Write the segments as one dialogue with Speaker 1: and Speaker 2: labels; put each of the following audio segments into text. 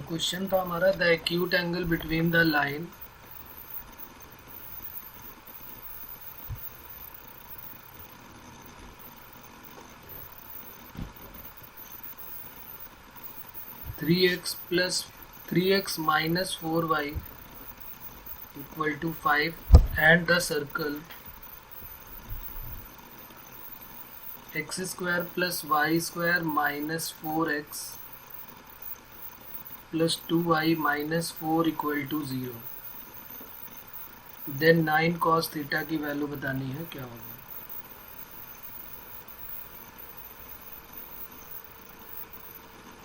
Speaker 1: Question था हमारा the acute angle between the line three x minus 4y equal to 5 and the circle x square plus y square minus 4x plus 2y minus 4 equal to 0। Then 9 cos theta की value बतानी है, क्या होगा।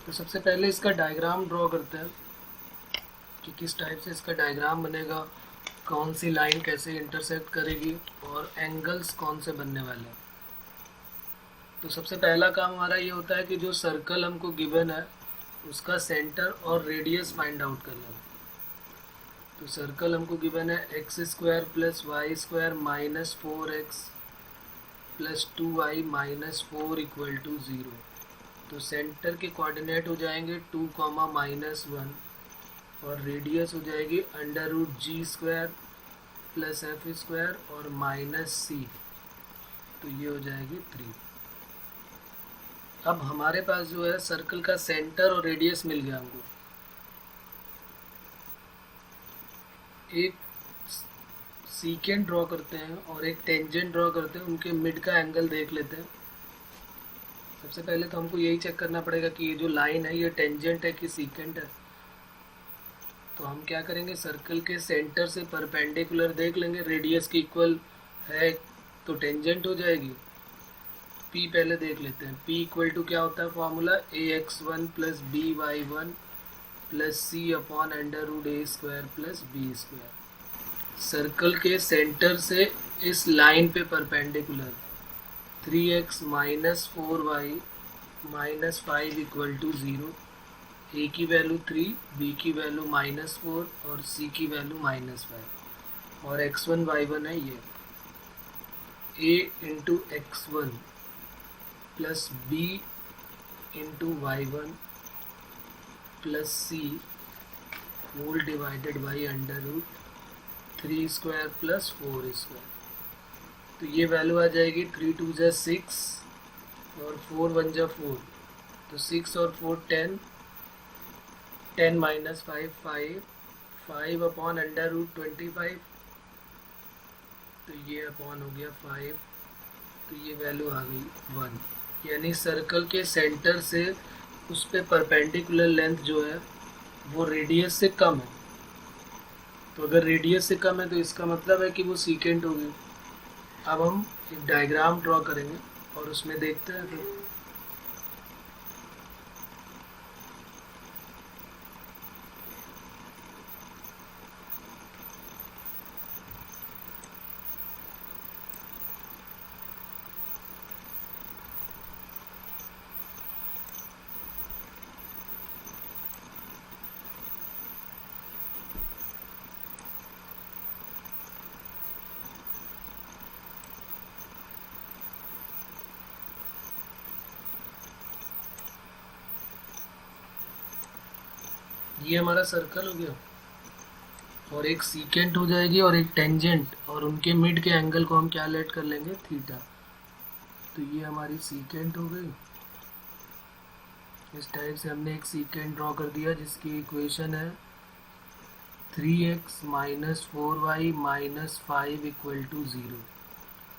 Speaker 1: तो सबसे पहले इसका diagram draw करते हैं कि किस टाइप से इसका डायग्राम बनेगा, कौन सी लाइन कैसे इंटरसेक्ट करेगी और एंगल्स कौन से बनने वाले हैं। तो सबसे पहला काम हमारा ये होता है कि जो सर्कल हमको गिवन है उसका सेंटर और रेडियस फाइंड आउट कर लेना। तो सर्कल हमको गिवन है x square plus y square minus 4x plus 2y minus 4 equal to 0। तो सेंटर के कोऑर्डिनेट हो जाएंगे 2, -1 और रेडियस हो जाएगी √g² प्लस एफ स्क्वायर और माइनस c। तो ये हो जाएगी 3। अब हमारे पास जो है सर्कल का सेंटर और रेडियस मिल गया हमको। एक सीकेंट ड्रॉ करते हैं और एक टेंजेंट ड्रॉ करते हैं, उनके मिड का एंगल देख लेते हैं। सबसे पहले तो हमको यही चेक करना पड़ेगा कि ये जो लाइन है ये टेंजेंट है कि सीकेंट है। तो हम क्या करेंगे, सर्कल के सेंटर से परपेंडिकुलर देख लेंगे, रेडियस की इक्वल है तो टेंजेंट हो जाएगी। P पहले देख लेते हैं। P इक्वल टू क्या होता है formula, ax1 plus by1 plus c upon √a² plus b²। Circle के सेंटर से इस लाइन पे perpendicular 3x minus 4y minus 5 equal to 0। a की वैल्यू 3, b की वैल्यू -4 और c की वैल्यू -5 और x1 y1 है ये। a into x1 plus b into y1 plus c whole divided by √3² plus 4²। तो ये वैल्यू आ जाएगी 3 2 जा 6 और 4 1 जा 4। तो 6 और 4 10, 10 माइनस 5 5, 5 अपॉन √25। तो ये अपॉन हो गया 5। तो ये वैल्यू आ गई 1। यानी सर्कल के सेंटर से उस पे परपेंडिकुलर लेंथ जो है वो रेडियस से कम है। तो अगर रेडियस से कम है तो इसका मतलब है कि वो सीकेंट होगी। अब हम एक डायग्राम ड्रॉ करेंगे और उसमें देखते हैं फिर। ये हमारा सर्कल हो गया और एक सीकेंट हो जाएगी और एक टेंजेंट, और उनके मिड के एंगल को हम क्या लेट कर लेंगे, थीटा। तो ये हमारी सीकेंट हो गई। इस टाइप से हमने एक सीकेंट ड्रॉ कर दिया जिसकी इक्वेशन है 3x minus 4y minus 5 equal to 0।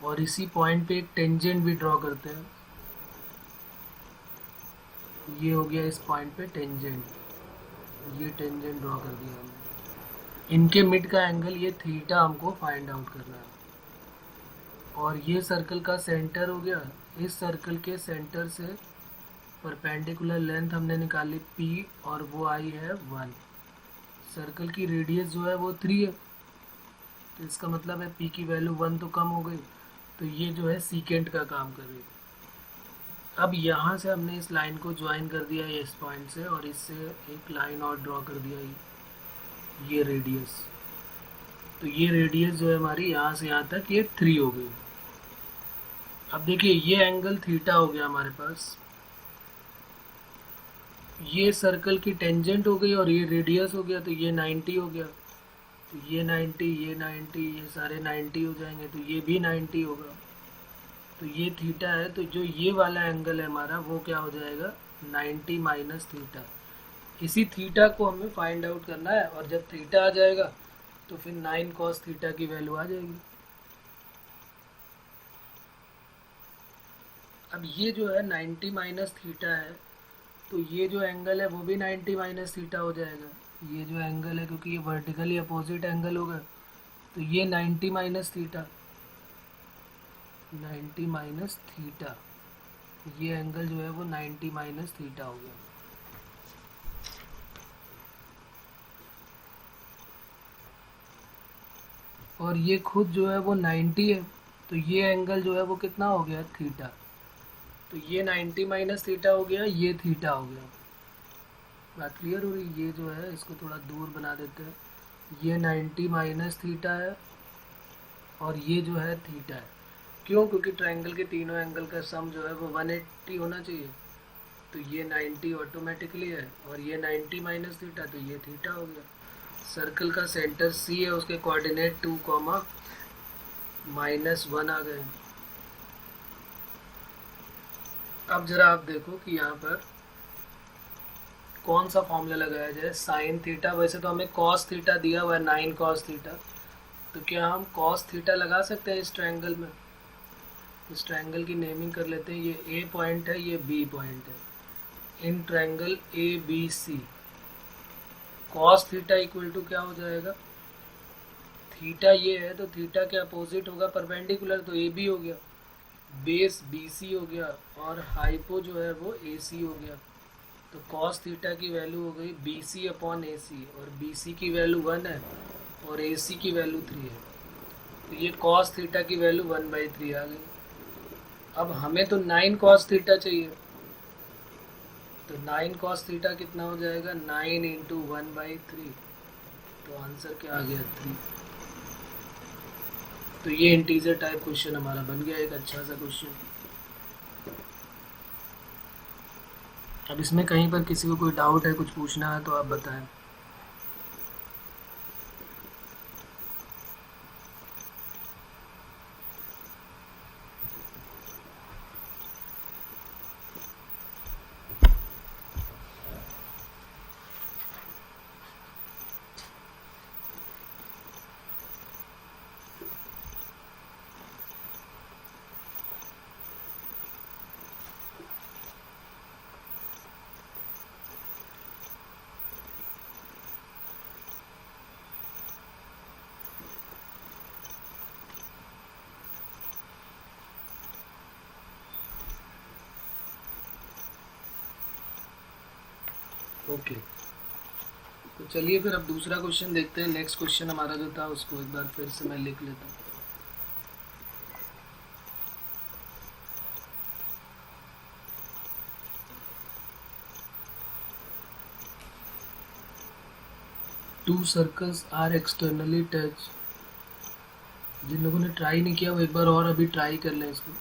Speaker 1: और इसी पॉइंट पे एक टेंजेंट भी ड्रॉ करते हैं। ये हो गया इस पॉइंट पे टेंजेंट, ये टेंजेंट ड्रॉ कर दिया हमने। इनके मिड का एंगल ये थीटा हमको फाइंड आउट करना है। और ये सर्कल का सेंटर हो गया। इस सर्कल के सेंटर से परपेंडिकुलर लेंथ हमने निकाली P और वो आई है 1। सर्कल की रेडियस जो है वो 3 है, तो इसका मतलब है P की वैल्यू 1 तो कम हो गई। तो ये जो है सीकेंट का काम कर रही है। अब यहाँ से हमने इस लाइन को ज्वाइन कर दिया इस पॉइंट से, और इससे एक लाइन और ड्रॉ कर दिया ये रेडियस। तो ये रेडियस जो है हमारी यहाँ से यहाँ तक ये 3 हो गई। अब देखिए ये एंगल थीटा हो गया हमारे पास। ये सर्कल की टेंजेंट हो गई और ये रेडियस हो गया, तो ये 90 हो गया। तो ये 90, ये 90, ये सारे 90 हो जाएंगे, तो ये भी 90 होगा। तो ये थीटा है, तो जो ये वाला एंगल है हमारा वो क्या हो जाएगा, 90 माइनस थीटा। इसी थीटा को हमें फाइंड आउट करना है, और जब थीटा आ जाएगा तो फिर 9 कॉस थीटा की वैल्यू आ जाएगी। अब ये जो है 90 माइनस थीटा है, तो ये जो एंगल है वो भी 90 माइनस थीटा हो जाएगा। ये जो एंगल है, क्योंकि ये वर्टिकली अपोजिट एंगल होगा, तो ये 90 माइनस थीटा, 90 माइनस थीटा, ये एंगल जो है वो 90 माइनस थीटा हो गया। और ये खुद जो है वो 90 है, तो ये एंगल जो है वो कितना हो गया, थीटा। तो ये 90 माइनस थीटा हो गया, ये थीटा हो गया। बात क्लियर हो रही? ये जो है इसको थोड़ा दूर बना देते हैं। ये 90 माइनस थीटा है और ये जो है थीटा है। क्यों? क्योंकि ट्रायंगल के तीनों एंगल का सम जो है वो 180 होना चाहिए। तो ये 90 ऑटोमेटिकली है, और ये 90 माइनस थीटा, तो ये थीटा हो गया। सर्कल का सेंटर सी है, उसके कोऑर्डिनेट 2, -1 आ गए। अब जरा आप देखो कि यहाँ पर कौन सा फॉर्मूला लगाया जाए। साइन थीटा, वैसे तो हमें कॉस थीटा दिया हुआ है 9 कॉस थीटा, तो क्या हम कॉस थीटा लगा सकते हैं इस ट्रायंगल में? इस ट्रायंगल की नेमिंग कर लेते हैं। ये ए पॉइंट है, ये बी पॉइंट है। In triangle A B C cos theta equal to क्या हो जाएगा, थीटा ये है तो थीटा के अपोजिट होगा परपेंडिकुलर, तो ए बी हो गया, बेस बी सी हो गया, और हाइपो जो है वो ए सी हो गया। तो कॉस थीटा की वैल्यू हो गई बी सी अपॉन ए सी, और बी सी की वैल्यू 1 है और ए सी की वैल्यू 3 है। तो ये कॉस थीटा की वैल्यू 1/3 आ गई। अब हमें तो 9 कॉस थीटा चाहिए, तो 9 कॉस थीटा कितना हो जाएगा, 9 इंटू 1/3। तो आंसर क्या आ गया, 3। तो ये इंटीजर टाइप क्वेश्चन हमारा बन गया, एक अच्छा सा क्वेश्चन। अब इसमें कहीं पर किसी को कोई डाउट है, कुछ पूछना है तो आप बताएं। ओके, तो चलिए फिर अब दूसरा क्वेश्चन देखते हैं। नेक्स्ट क्वेश्चन हमारा जो था उसको एक बार फिर से मैं लिख लेता हूँ। Two circles are externally touch. जिन लोगों ने ट्राई नहीं किया वो एक बार और अभी ट्राई कर लें इसको।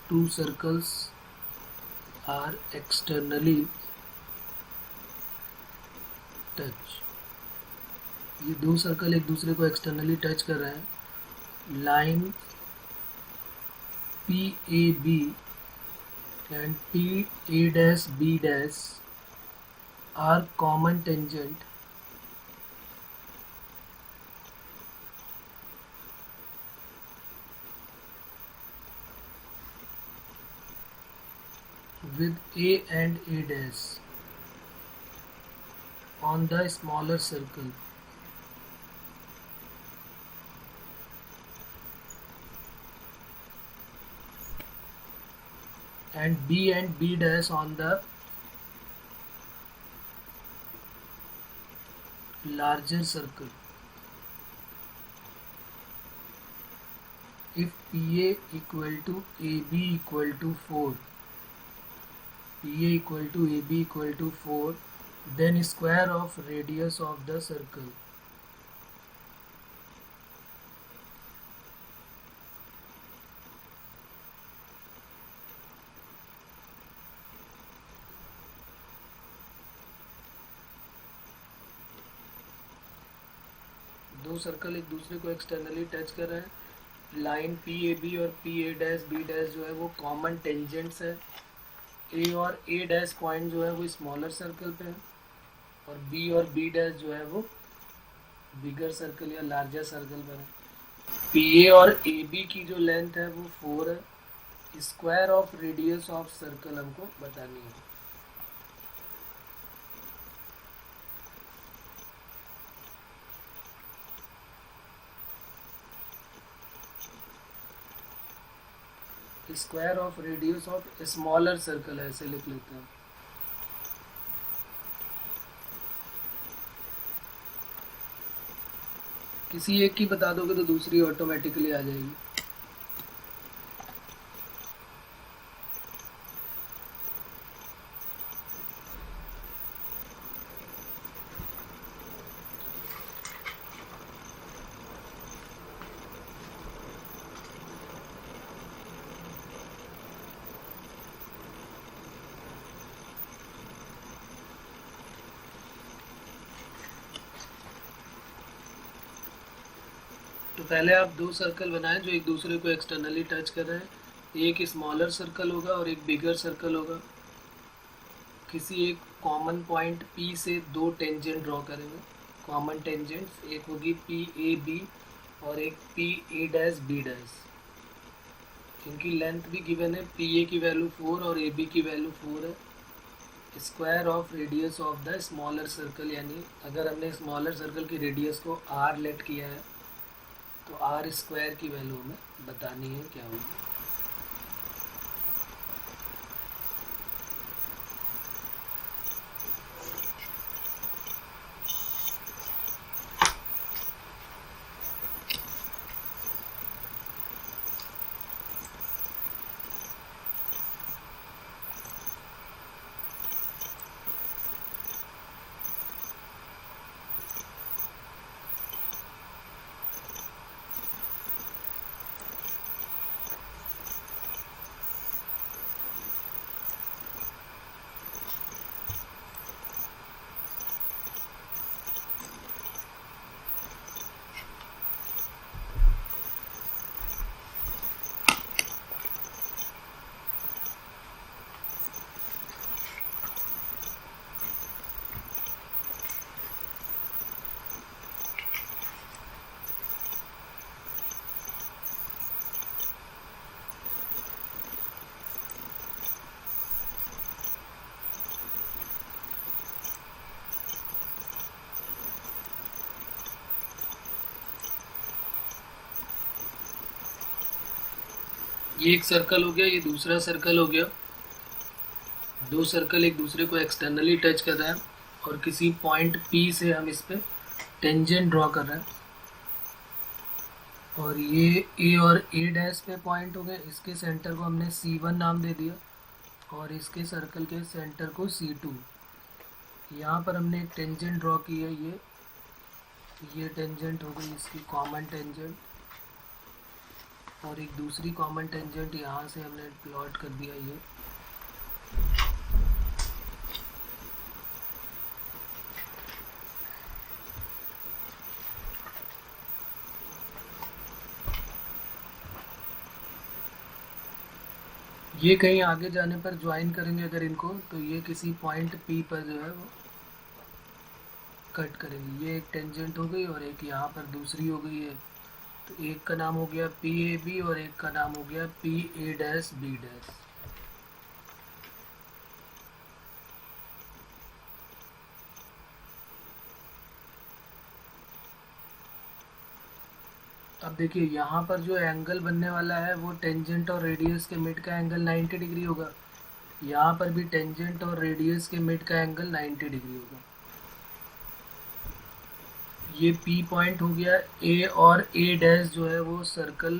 Speaker 1: Two circles are externally touch. ये दो सर्कल एक दूसरे को एक्सटर्नली टच कर रहे हैं। Line P A B and P A dash B dash are common tangent with A and A dash on the smaller circle, and B and B dash on the larger circle. If PA equal to AB equal to 4, PA equal to AB equal to 4, then square of radius of the circle. दो circle एक दूसरे को externally touch कर रहे हैं। Line P A B और P A dash B dash जो है वो कॉमन टेंजेंट्स है। ए और ए डैश पॉइंट जो है वो स्मॉलर सर्कल पे है और बी और बी डैश जो है वो बिगर सर्कल या लार्जर सर्कल पर है। पी ए और ए बी की जो लेंथ है वो 4 है। Square of radius of circle हमको बतानी है। Square of radius of smaller circle ऐसे लिख लेते हैं। किसी एक की बता दोगे तो दूसरी ऑटोमेटिकली आ जाएगी। तो पहले आप दो सर्कल बनाएं जो एक दूसरे को एक्सटर्नली टच कर रहे हैं। एक स्मॉलर सर्कल होगा और एक बिगर सर्कल होगा। किसी एक कॉमन पॉइंट P से दो टेंजेंट ड्रॉ करेंगे। कॉमन टेंजेंट्स एक होगी पी ए बी और एक P A dash B dash. इनकी लेंथ भी गिवन है। पी ए की वैल्यू 4 और ए बी की वैल्यू 4 है। Square of radius of the smaller circle, यानी अगर हमने स्मॉलर सर्कल की रेडियस को r लेट किया है तो आर स्क्वायर की वैल्यू हमें बतानी है क्या होगी। ये एक सर्कल हो गया, ये दूसरा सर्कल हो गया। दो सर्कल एक दूसरे को एक्सटर्नली टच कर रहे हैं और किसी पॉइंट P से हम इस पे टेंजेंट ड्रॉ कर रहे हैं। और ये A और A डैश पे पॉइंट हो गए। इसके सेंटर को हमने C1 नाम दे दिया और इसके सर्कल के सेंटर को C2। यहाँ पर हमने एक टेंजेंट ड्रॉ की है। ये टेंजेंट हो गई इसकी कॉमन टेंजेंट और एक दूसरी कॉमन टेंजेंट यहाँ से हमने प्लॉट कर दिया। ये कहीं आगे जाने पर ज्वाइन करेंगे अगर इनको, तो ये किसी पॉइंट P पर जो है वो कट करेंगे। ये एक टेंजेंट हो गई और एक यहाँ पर दूसरी हो गई है। तो एक का नाम हो गया पी ए बी और एक का नाम हो गया P A dash B dash. अब देखिए यहाँ पर जो एंगल बनने वाला है वो टेंजेंट और रेडियस के मिड का एंगल 90 डिग्री होगा। यहाँ पर भी टेंजेंट और रेडियस के मिड का एंगल 90 डिग्री होगा। ये P पॉइंट हो गया। A और A डैश जो है वो सर्कल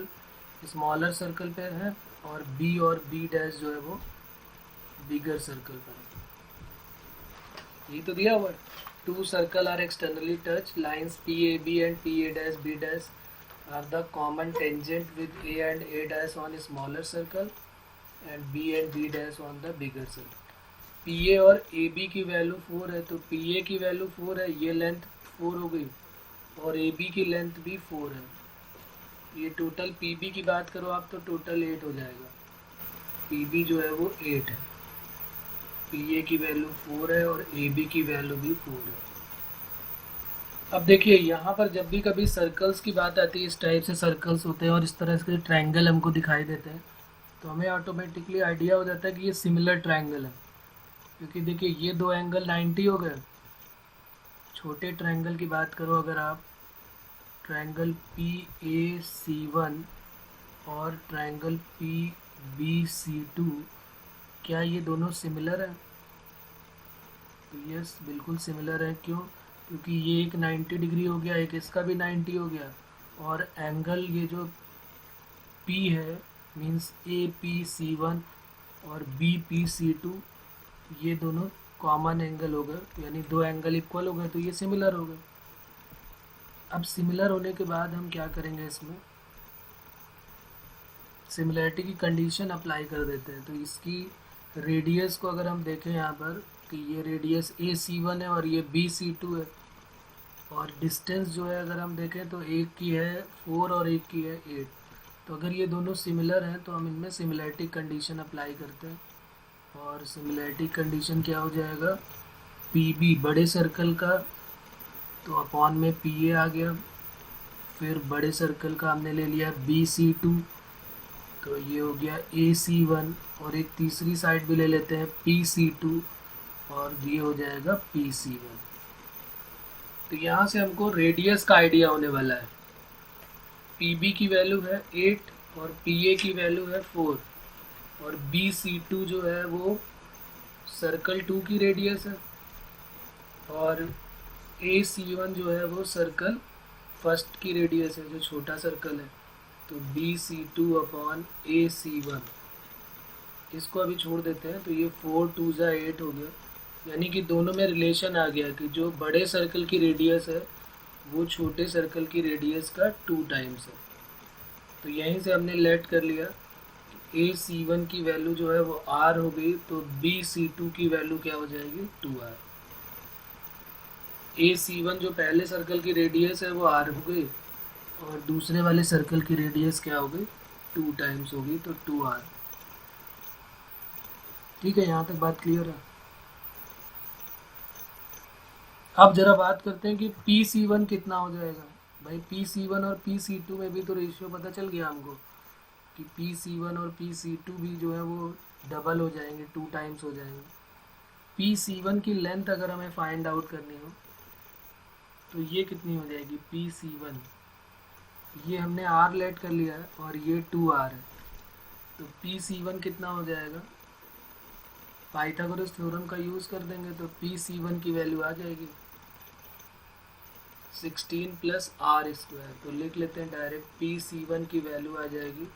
Speaker 1: स्मॉलर सर्कल पे है और B और B डैश जो है वो बिगर सर्कल पर है। ये तो दिया हुआ है। Two circle are externally touch, lines PAB and PA dash B dash are the common tangent with A and A dash on a smaller circle and B and B dash on the bigger circle. PA और AB की value 4 है तो PA की value 4 है, ये length 4 हो गई और ए बी की लेंथ भी 4 है। ये टोटल पी बी की बात करो आप तो टोटल 8 हो जाएगा। पी बी जो है वो 8 है, पी ए की वैल्यू 4 है और ए बी की वैल्यू भी 4 है। अब देखिए यहाँ पर जब भी कभी सर्कल्स की बात आती है, इस टाइप से सर्कल्स होते हैं और इस तरह से ट्रायंगल हमको दिखाई देते हैं, तो हमें ऑटोमेटिकली आइडिया हो जाता है कि ये सिमिलर ट्रायंगल है, क्योंकि देखिए ये दो एंगल 90 हो गए। छोटे ट्रायंगल की बात करो अगर आप, triangle P A C one और triangle P B C two, क्या ये दोनों सिमिलर हैं? तो यस, बिल्कुल सिमिलर है। क्यों? क्योंकि ये एक 90 डिग्री हो गया, एक इसका भी 90 हो गया, और एंगल ये जो P है means A P C one और बी पी सी टू, ये दोनों कॉमन एंगल हो गए, यानी दो एंगल इक्वल हो गए, तो ये सिमिलर हो गए। अब सिमिलर होने के बाद हम क्या करेंगे, इसमें सिमिलरिटी की कंडीशन अप्लाई कर देते हैं। तो इसकी रेडियस को अगर हम देखें यहाँ पर कि ये रेडियस ए सी वन है और ये बी सी टू है, और डिस्टेंस जो है अगर हम देखें तो एक की है 4 और एक की है 8। तो अगर ये दोनों सिमिलर हैं तो हम इनमें सिमिलरिटी कंडीशन अप्लाई करते हैं, और सिमिलरिटी कंडीशन क्या हो जाएगा, पी बी बड़े सर्कल का तो अपॉन में पी ए आ गया, फिर बड़े सर्कल का हमने ले लिया बी सी टू, तो ये हो गया ए सी वन, और एक तीसरी साइड भी ले लेते हैं पी सी टू, और ये हो जाएगा पी सी वन। तो यहाँ से हमको रेडियस का आइडिया होने वाला है। पी बी की वैल्यू है 8 और पी ए की वैल्यू है 4, और बी सी टू जो है वो सर्कल 2 की रेडियस है, और ए सी वन जो है वो सर्कल फर्स्ट की रेडियस है, जो छोटा सर्कल है। तो बी सी टू अपॉन ए सी वन, इसको अभी छोड़ देते हैं, तो ये 4 2 जा 8 हो गया, यानी कि दोनों में रिलेशन आ गया कि जो बड़े सर्कल की रेडियस है वो छोटे सर्कल की रेडियस का 2 टाइम्स है। तो यहीं से हमने लेट कर लिया ए सी वन की वैल्यू जो है वो आर हो गई, तो बी सी टू की वैल्यू क्या हो जाएगी, 2r। ए सी वन जो पहले सर्कल की रेडियस है वो आर हो गई, और दूसरे वाले सर्कल की रेडियस क्या हो गई, 2 टाइम्स होगी, तो 2r। ठीक है, यहाँ तक बात क्लियर है। अब जरा बात करते हैं कि पी सी वन कितना हो जाएगा। भाई पी सी वन और पी सी टू में भी तो रेशियो पता चल गया हमको कि पी सी वन और पी सी टू भी जो है वो डबल हो जाएंगे, 2 टाइम्स हो जाएंगे। पी सी वन की लेंथ अगर हमें फाइंड आउट करनी हो तो ये कितनी हो जाएगी, पी सी वन, ये हमने आर लेट कर लिया है और ये 2r है, तो पी सी वन कितना हो जाएगा, पाइथागोरस थ्योरम का यूज़ कर देंगे तो पी सी वन की वैल्यू आ जाएगी 16 प्लस आर स्क्वायर। तो लिख लेते हैं डायरेक्ट, पी सी वन की वैल्यू आ जाएगी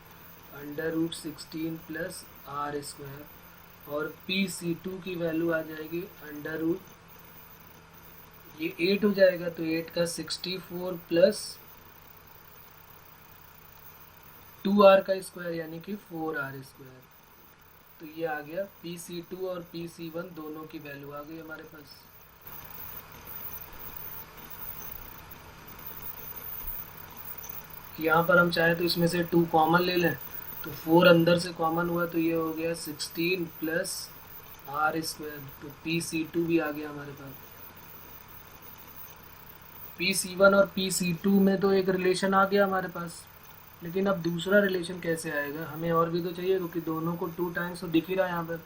Speaker 1: √16 प्लस आर स्क्वायर, और पी सी टू की वैल्यू आ जाएगी ये 8 हो जाएगा, तो 8 का 64 प्लस 2r का स्क्वायर यानी कि 4r स्क्वायर। तो ये आ गया पी सी टू और पी सी वन दोनों की वैल्यू आ गई हमारे पास। यहाँ पर हम चाहे तो इसमें से 2 कॉमन ले लें, तो 4 अंदर से कॉमन हुआ, तो ये हो गया 16 प्लस आर स्क्वायर, तो पी सी टू भी आ गया हमारे पास। पी सी वन और पी सी टू में तो एक रिलेशन आ गया हमारे पास, लेकिन अब दूसरा रिलेशन कैसे आएगा, हमें और भी तो चाहिए, क्योंकि दोनों को 2 टाइम्स तो दिख ही रहा है यहाँ पर।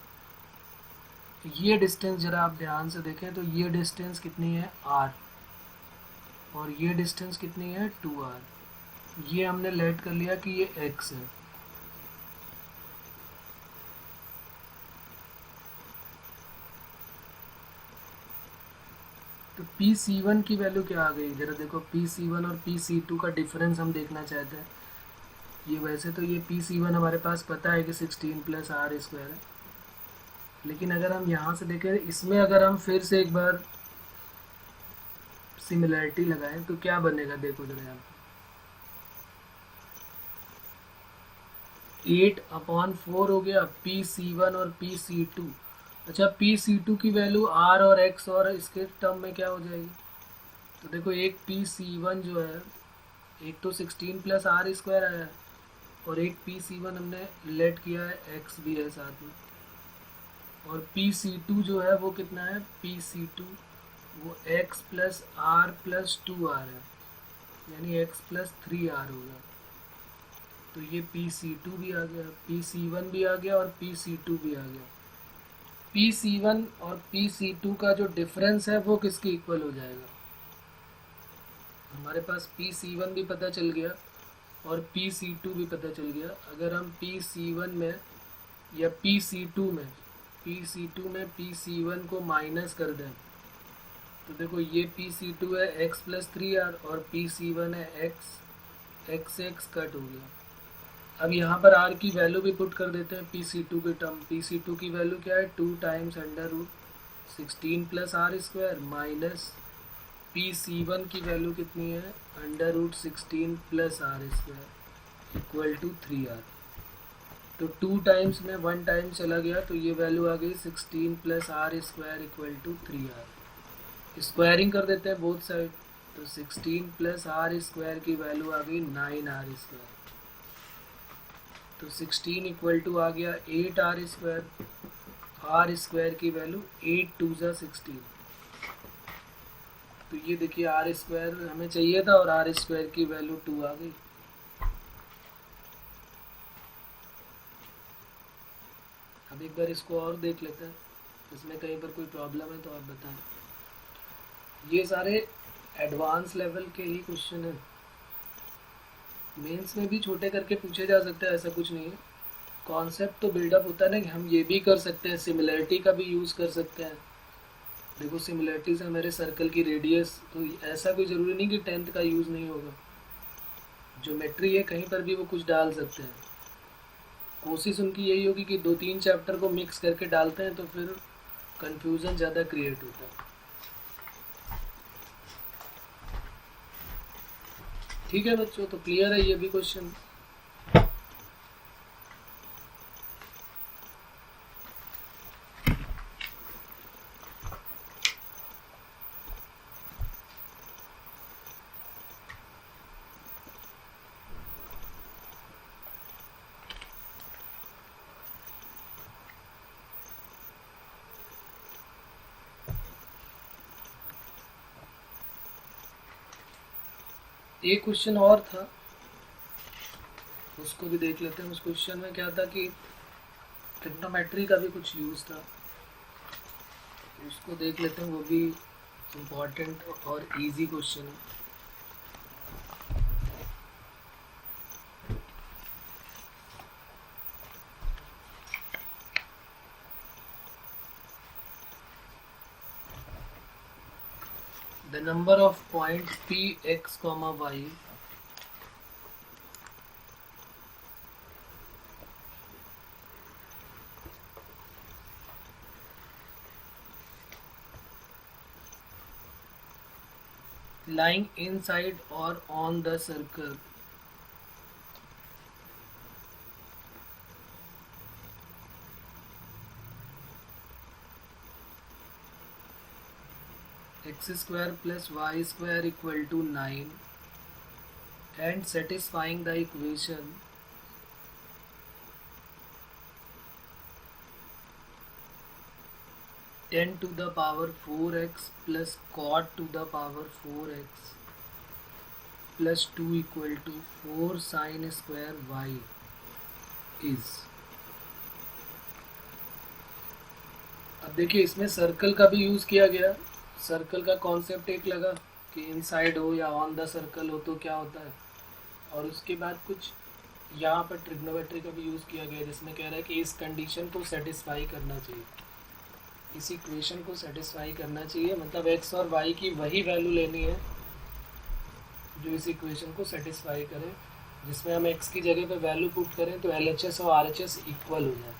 Speaker 1: ये डिस्टेंस जरा आप ध्यान से देखें, तो ये डिस्टेंस कितनी है, r, और ये डिस्टेंस कितनी है, 2r। ये हमने लेट कर लिया कि ये x है। तो पी सी वन की वैल्यू क्या आ गई, जरा देखो, पी सी वन और पी सी टू का डिफरेंस हम देखना चाहते हैं। ये वैसे तो ये पी सी वन हमारे पास पता है कि 16 प्लस आर स्क्वायर है, लेकिन अगर हम यहाँ से देखें, इसमें अगर हम फिर से एक बार सिमिलरिटी लगाएं तो क्या बनेगा, देखो जरा यहाँ 8/4 हो गया पी सी वन और पी सी टू। अच्छा, पी सी टू की वैल्यू r और x और इसके टर्म में क्या हो जाएगी, तो देखो एक पी सी वन जो है, एक तो 16 प्लस आर स्क्वायर आया है, और एक पी सी वन हमने लेट किया है एक्स भी है साथ में, और पी सी टू जो है वो कितना है, पी सी टू वो x plus r plus two r है, यानी एक्स प्लस थ्री आर होगा। तो ये पी सी टू भी आ गया, पी सी वन भी आ गया, और पी सी टू भी आ गया। पी सी वन और पी सी टू का जो डिफरेंस है वो किसके इक्वल हो जाएगा, हमारे पास पी सी वन भी पता चल गया और पी सी टू भी पता चल गया। अगर हम पी सी वन में या पी सी टू में पी सी वन को माइनस कर दें, तो देखो ये पी सी टू है एक्स प्लस थ्री आर, और पी सी वन है एक्स एक्स कट हो गया। अब यहाँ पर आर की वैल्यू भी पुट कर देते हैं पी सी टू के टर्म। पी सी टू की वैल्यू क्या है, 2 times under root 16 plus r square minus P C one की वैल्यू कितनी है, under root 16 plus r square equal to 3r। तो 2 टाइम्स में 1 टाइम चला गया, तो ये वैल्यू आ गई 16 plus r square equal to 3r। Squaring कर देते हैं बोथ साइड, तो 16 प्लस आर स्क्वायर की वैल्यू आ गई 9r स्क्वायर। तो 16 इक्वल टू आ गया 8r स्क्वायर, आर स्क्वायर की वैल्यू 8 टू ज़ा 16। तो ये देखिए आर स्क्वायर हमें चाहिए था और आर स्क्वायर की वैल्यू 2 आ गई। अब एक बार इसको और देख लेते हैं, इसमें कहीं पर कोई प्रॉब्लम है तो आप बताएं। ये सारे एडवांस लेवल के ही क्वेश्चन हैं, मेंस में भी छोटे करके पूछे जा सकते हैं, ऐसा कुछ नहीं है। कॉन्सेप्ट तो बिल्डअप होता है ना कि हम ये भी कर सकते हैं, सिमिलरिटी का भी यूज़ कर सकते हैं। देखो सिमिलरिटी से मेरे सर्कल की रेडियस, तो ऐसा कोई ज़रूरी नहीं कि 10th का यूज़ नहीं होगा। ज्योमेट्री है, कहीं पर भी वो कुछ डाल सकते हैं। कोशिश उनकी यही होगी कि 2-3 चैप्टर को मिक्स करके डालते हैं, तो फिर कन्फ्यूज़न ज़्यादा क्रिएट होता है। ठीक है बच्चों, तो क्लियर है ये भी क्वेश्चन। एक क्वेश्चन और था, उसको भी देख लेते हैं। उस क्वेश्चन में क्या था कि ट्रिग्नोमेट्री का भी कुछ यूज़ था, उसको देख लेते हैं। वो भी इम्पॉर्टेंट और इजी क्वेश्चन है। The number of points p x comma y lying inside or on the circle x square plus y square equal to 9 and satisfying the equation tan to the power 4x plus cot to the power 4x plus 2 equal to 4 sin square y is। अब देखिए इसमें circle का भी use किया गया। Circle का concept एक लगा कि इनसाइड हो या ऑन द सर्कल हो तो क्या होता है, और उसके बाद कुछ यहाँ पर ट्रिग्नोमेट्री का भी यूज़ किया गया, जिसमें कह रहा है कि इस कंडीशन को सेटिस्फाई करना चाहिए, इस इक्वेशन को सेटिस्फाई करना चाहिए। मतलब एक्स और वाई की वही वैल्यू लेनी है जो इस इक्वेशन को सेटिस्फाई करे, जिसमें हम एक्स की जगह पे वैल्यू पुट करें तो एलएचएस और आरएचएस इक्वल हो जाए।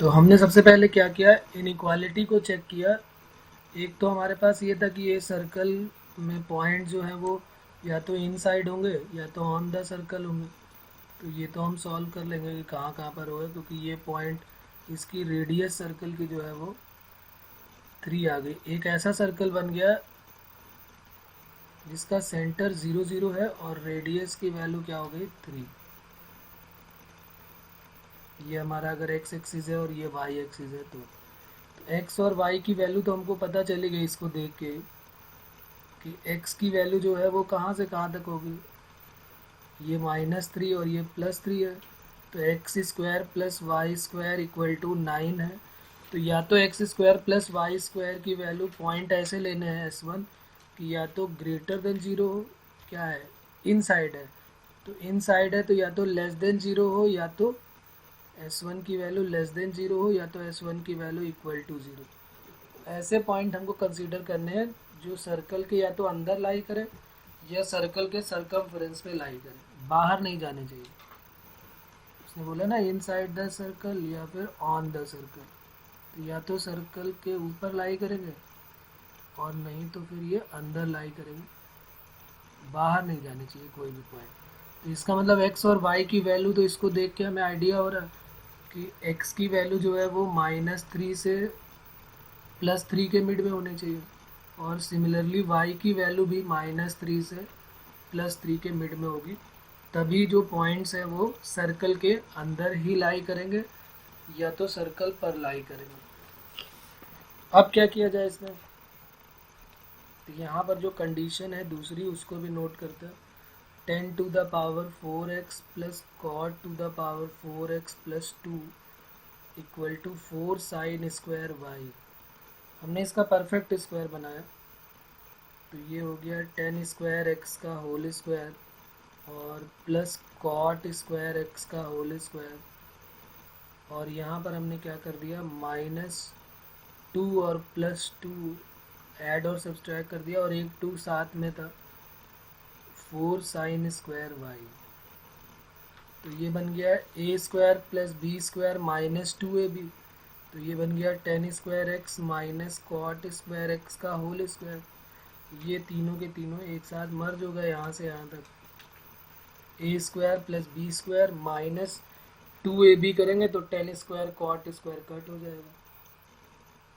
Speaker 1: तो हमने सबसे पहले क्या किया, इनइक्वालिटी को चेक किया। एक तो हमारे पास ये था कि ये सर्कल में पॉइंट जो है वो या तो इनसाइड होंगे या तो ऑन द सर्कल होंगे। तो ये तो हम सॉल्व कर लेंगे कि कहाँ कहाँ पर होगा, क्योंकि ये पॉइंट इसकी रेडियस सर्कल की जो है वो 3 आ गई। एक ऐसा सर्कल बन गया जिसका सेंटर 0 0 है और रेडियस की वैल्यू क्या हो गई 3। ये हमारा अगर x एक्सिस है और ये y एक्सिस है तो x और y की वैल्यू तो हमको पता चली गई इसको देख के कि x की वैल्यू जो है वो कहाँ से कहाँ तक होगी। ये -3 और ये +3 है, तो x square plus y square equal to 9 है। तो या तो x square plus y square की वैल्यू पॉइंट ऐसे लेने हैं S1 कि या तो ग्रेटर देन 0 हो, क्या है इनसाइड है, तो इनसाइड है तो या तो लेस देन 0 हो, या तो S1 की वैल्यू लेस देन 0 हो, या तो S1 की वैल्यू इक्वल टू 0। ऐसे पॉइंट हमको कंसीडर करने हैं जो सर्कल के या तो अंदर लाई करे या सर्कल के सर्कमफ्रेंस पे लाई करे, बाहर नहीं जाने चाहिए। उसने बोला ना इनसाइड द सर्कल या फिर ऑन द सर्कल, तो या तो सर्कल के ऊपर लाई करेंगे और नहीं तो फिर ये अंदर लाई करेंगे, बाहर नहीं जाने चाहिए कोई भी पॉइंट। तो इसका मतलब x और y की वैल्यू, तो इसको देख के हमें आइडिया हो रहा है कि x की वैल्यू जो है वो -3 से +3 के मिड में होनी चाहिए, और सिमिलरली y की वैल्यू भी -3 से +3 के मिड में होगी। तभी जो पॉइंट्स हैं वो सर्कल के अंदर ही लाई करेंगे या तो सर्कल पर लाई करेंगे। अब क्या किया जाए इसमें, तो यहाँ पर जो कंडीशन है दूसरी उसको भी नोट करते हैं। 10 to the power 4x plus cot to the power 4x plus 2 equal to 4 sine square y। हमने इसका परफेक्ट स्क्वायर बनाया, तो ये हो गया 10 स्क्वायर एक्स का होल स्क्वायर और प्लस कॉट स्क्वायर एक्स का होल स्क्वायर, और यहाँ पर हमने क्या कर दिया -2 और +2 ऐड और सब्सट्रैक्ट कर दिया, और एक 2 साथ में था 4 साइन स्क्वायर वाई। तो ये बन गया a square plus b square -2ab, तो ये बन गया 10 square x minus cot square x का होल स्क्वायर। ये तीनों के तीनों एक साथ मर्ज हो गए यहाँ से यहाँ तक, a square plus b square -2ab करेंगे तो 10 स्क्वायर कॉट स्क्वायर कट हो जाएगा।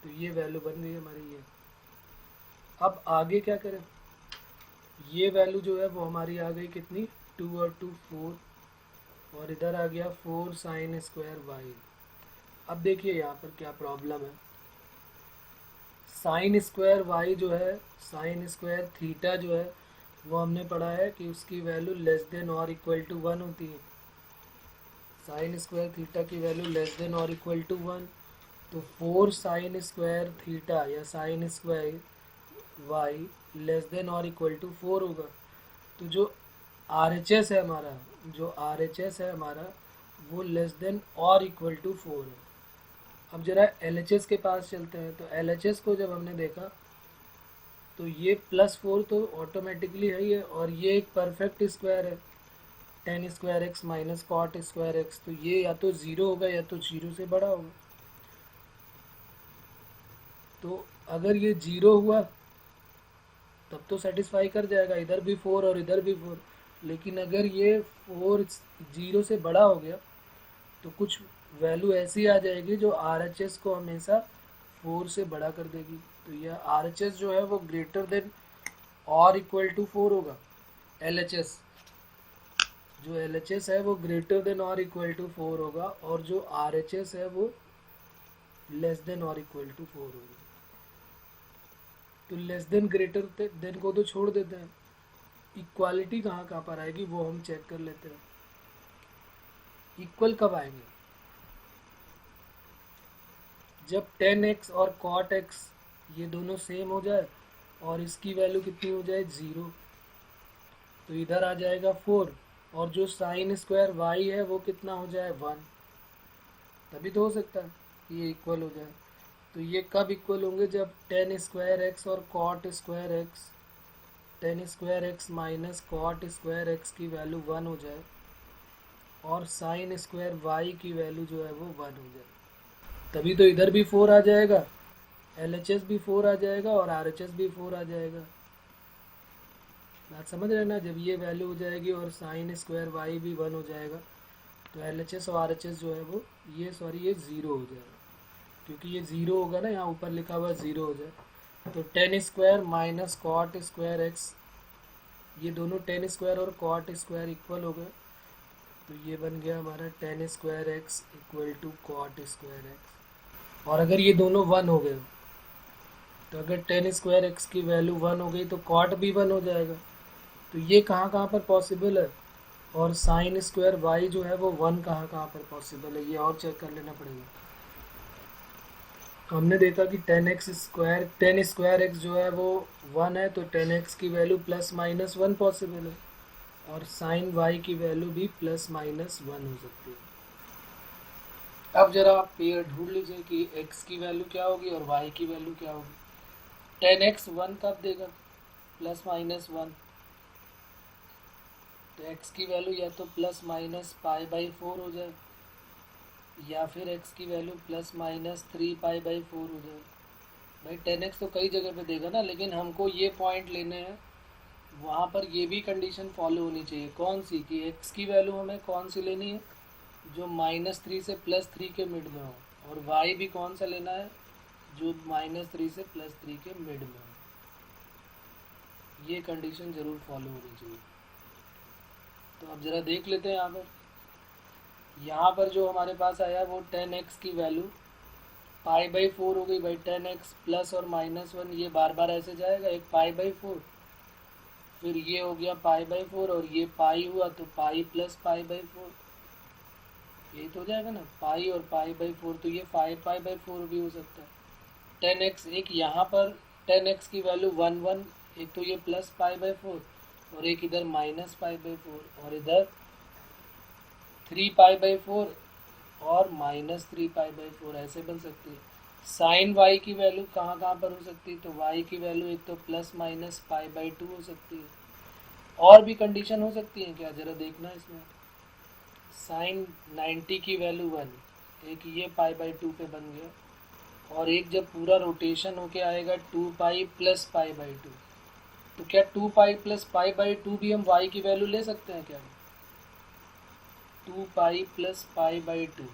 Speaker 1: तो ये वैल्यू बन गई हमारी ये। अब आगे क्या करें, ये वैल्यू जो है वो हमारी आ गई कितनी 2 और 2 4, और इधर आ गया 4 साइन स्क्वायर वाई। अब देखिए यहाँ पर क्या प्रॉब्लम है, साइन स्क्वायर वाई जो है, साइन स्क्वायर थीटा जो है वो हमने पढ़ा है कि उसकी वैल्यू लेस देन और इक्वल टू 1 होती है। साइन स्क्वायर थीटा की वैल्यू लेस देन और इक्वल टू 1, तो 4 साइन स्क्वायर थीटा या sine square y less than और इक्वल टू 4 होगा। तो जो RHS है हमारा, जो RHS है हमारा वो लेस देन और इक्वल टू 4 है। अब जरा LHS के पास चलते हैं, तो LHS को जब हमने देखा तो ये +4 तो ऑटोमेटिकली है ही है, और ये एक परफेक्ट स्क्वायर है 10 square x minus cot square x, तो ये या तो 0 होगा या तो 0 से बड़ा होगा। तो अगर ये 0 हुआ तब तो सेटिस्फाई कर जाएगा, इधर भी 4 और इधर भी 4। लेकिन अगर ये 4 0 से बड़ा हो गया तो कुछ वैल्यू ऐसी आ जाएगी जो RHS को हमेशा 4 से बड़ा कर देगी। तो यह RHS जो है वो ग्रेटर देन और इक्वल टू 4 होगा। LHS जो LHS है वो ग्रेटर देन और इक्वल टू 4 होगा, और जो RHS है वो लेस देन और इक्वल टू 4 होगा। तो लेस देन ग्रेटर देन को तो छोड़ देते हैं, इक्वालिटी कहाँ कहाँ पर आएगी वो हम चेक कर लेते हैं। इक्वल कब आएंगे, जब 10x और cot x ये दोनों सेम हो जाए और इसकी वैल्यू कितनी हो जाए 0, तो इधर आ जाएगा 4, और जो साइन स्क्वायर y है वो कितना हो जाए 1, तभी तो हो सकता है कि ये इक्वल हो जाए। तो ये कब इक्वल होंगे, जब 10 स्क्वायर एक्स और cot square x 10 square x minus cot square x की वैल्यू 1 हो जाए और साइन स्क्वायर वाई की वैल्यू जो है वो 1 हो जाए। तभी तो इधर भी 4 आ जाएगा, LHS भी 4 आ जाएगा और RHS भी 4 आ जाएगा। बात समझ रहे ना? जब ये वैल्यू हो जाएगी और साइन स्क्वायर वाई भी 1 हो जाएगा तो LHS और RHS जो है वो ये 0 हो जाएगा, क्योंकि ये 0 होगा ना, यहाँ ऊपर लिखा हुआ 0 हो जाए। तो tan square minus cot square x, ये दोनों टेन स्क्वायर और कॉट स्क्वायर इक्वल हो गए, तो ये बन गया हमारा tan square x equal to cot square x. और अगर ये दोनों 1 हो गए तो अगर टेन स्क्वायर एक्स की वैल्यू 1 हो गई तो कॉट भी 1 हो जाएगा। तो ये कहाँ कहाँ पर पॉसिबल है, और साइन स्क्वायर वाई जो है वो 1 कहाँ कहाँ पर पॉसिबल है, ये और चेक कर लेना पड़ेगा। हमने देखा कि टेन स्क्वायर एक्स जो है वो 1 है, तो टेन एक्स की वैल्यू प्लस माइनस 1 पॉसिबल है, और साइन वाई की वैल्यू भी प्लस माइनस 1 हो सकती है। अब जरा आप पेयर ढूंढ लीजिए कि x की वैल्यू क्या होगी और y की वैल्यू क्या होगी। टेन एक्स 1 कब देगा, प्लस माइनस 1, तो x की वैल्यू या तो प्लस माइनस पाई बाई 4 हो जाए, या फिर x की value plus minus 3 pi by 4 हो जाए। भाई 10x तो कई जगह पे देगा ना, लेकिन हमको ये पॉइंट लेने हैं, वहाँ पर ये भी कंडीशन फॉलो होनी चाहिए। कौन सी? कि x की वैल्यू हमें कौन सी लेनी है, जो -3 से +3 के मिड में हो, और y भी कौन सा लेना है, जो -3 से +3 के मिड में हो। ये कंडीशन ज़रूर फॉलो होनी चाहिए। तो अब ज़रा देख लेते हैं यहाँ पर जो हमारे पास आया वो 10x की वैल्यू पाई बाई 4 हो गई। भाई 10x प्लस और -1 ये बार बार ऐसे जाएगा, एक पाई बाई 4, फिर ये हो गया पाई बाई 4, और ये पाई हुआ तो पाई प्लस पाई बाई 4, ये तो हो जाएगा ना, पाई और पाई बाई 4, तो ये 5 पाई बाई 4 भी हो सकता है। 10x एक यहाँ पर 10x की वैल्यू 1 1, एक तो ये प्लस पाई बाई 4 और एक इधर माइनस पाई बाई 4, और इधर 3 पाई बाई 4 और -3 पाई बाई 4, ऐसे बन सकती है। साइन वाई की वैल्यू कहाँ कहाँ पर हो सकती है, तो वाई की वैल्यू एक तो प्लस माइनस पाई बाई 2 हो सकती है। और भी कंडीशन हो सकती है क्या, जरा देखना इसमें। साइन 90 की वैल्यू 1, एक ये पाई बाई 2 पे बन गया, और एक जब पूरा रोटेशन होके आएगा 2 पाई प्लस पाई बाई 2, तो क्या 2 पाई प्लस पाई बाई 2 भी हम वाई की वैल्यू ले सकते हैं क्या? 2 पाई प्लस पाई बाई 2,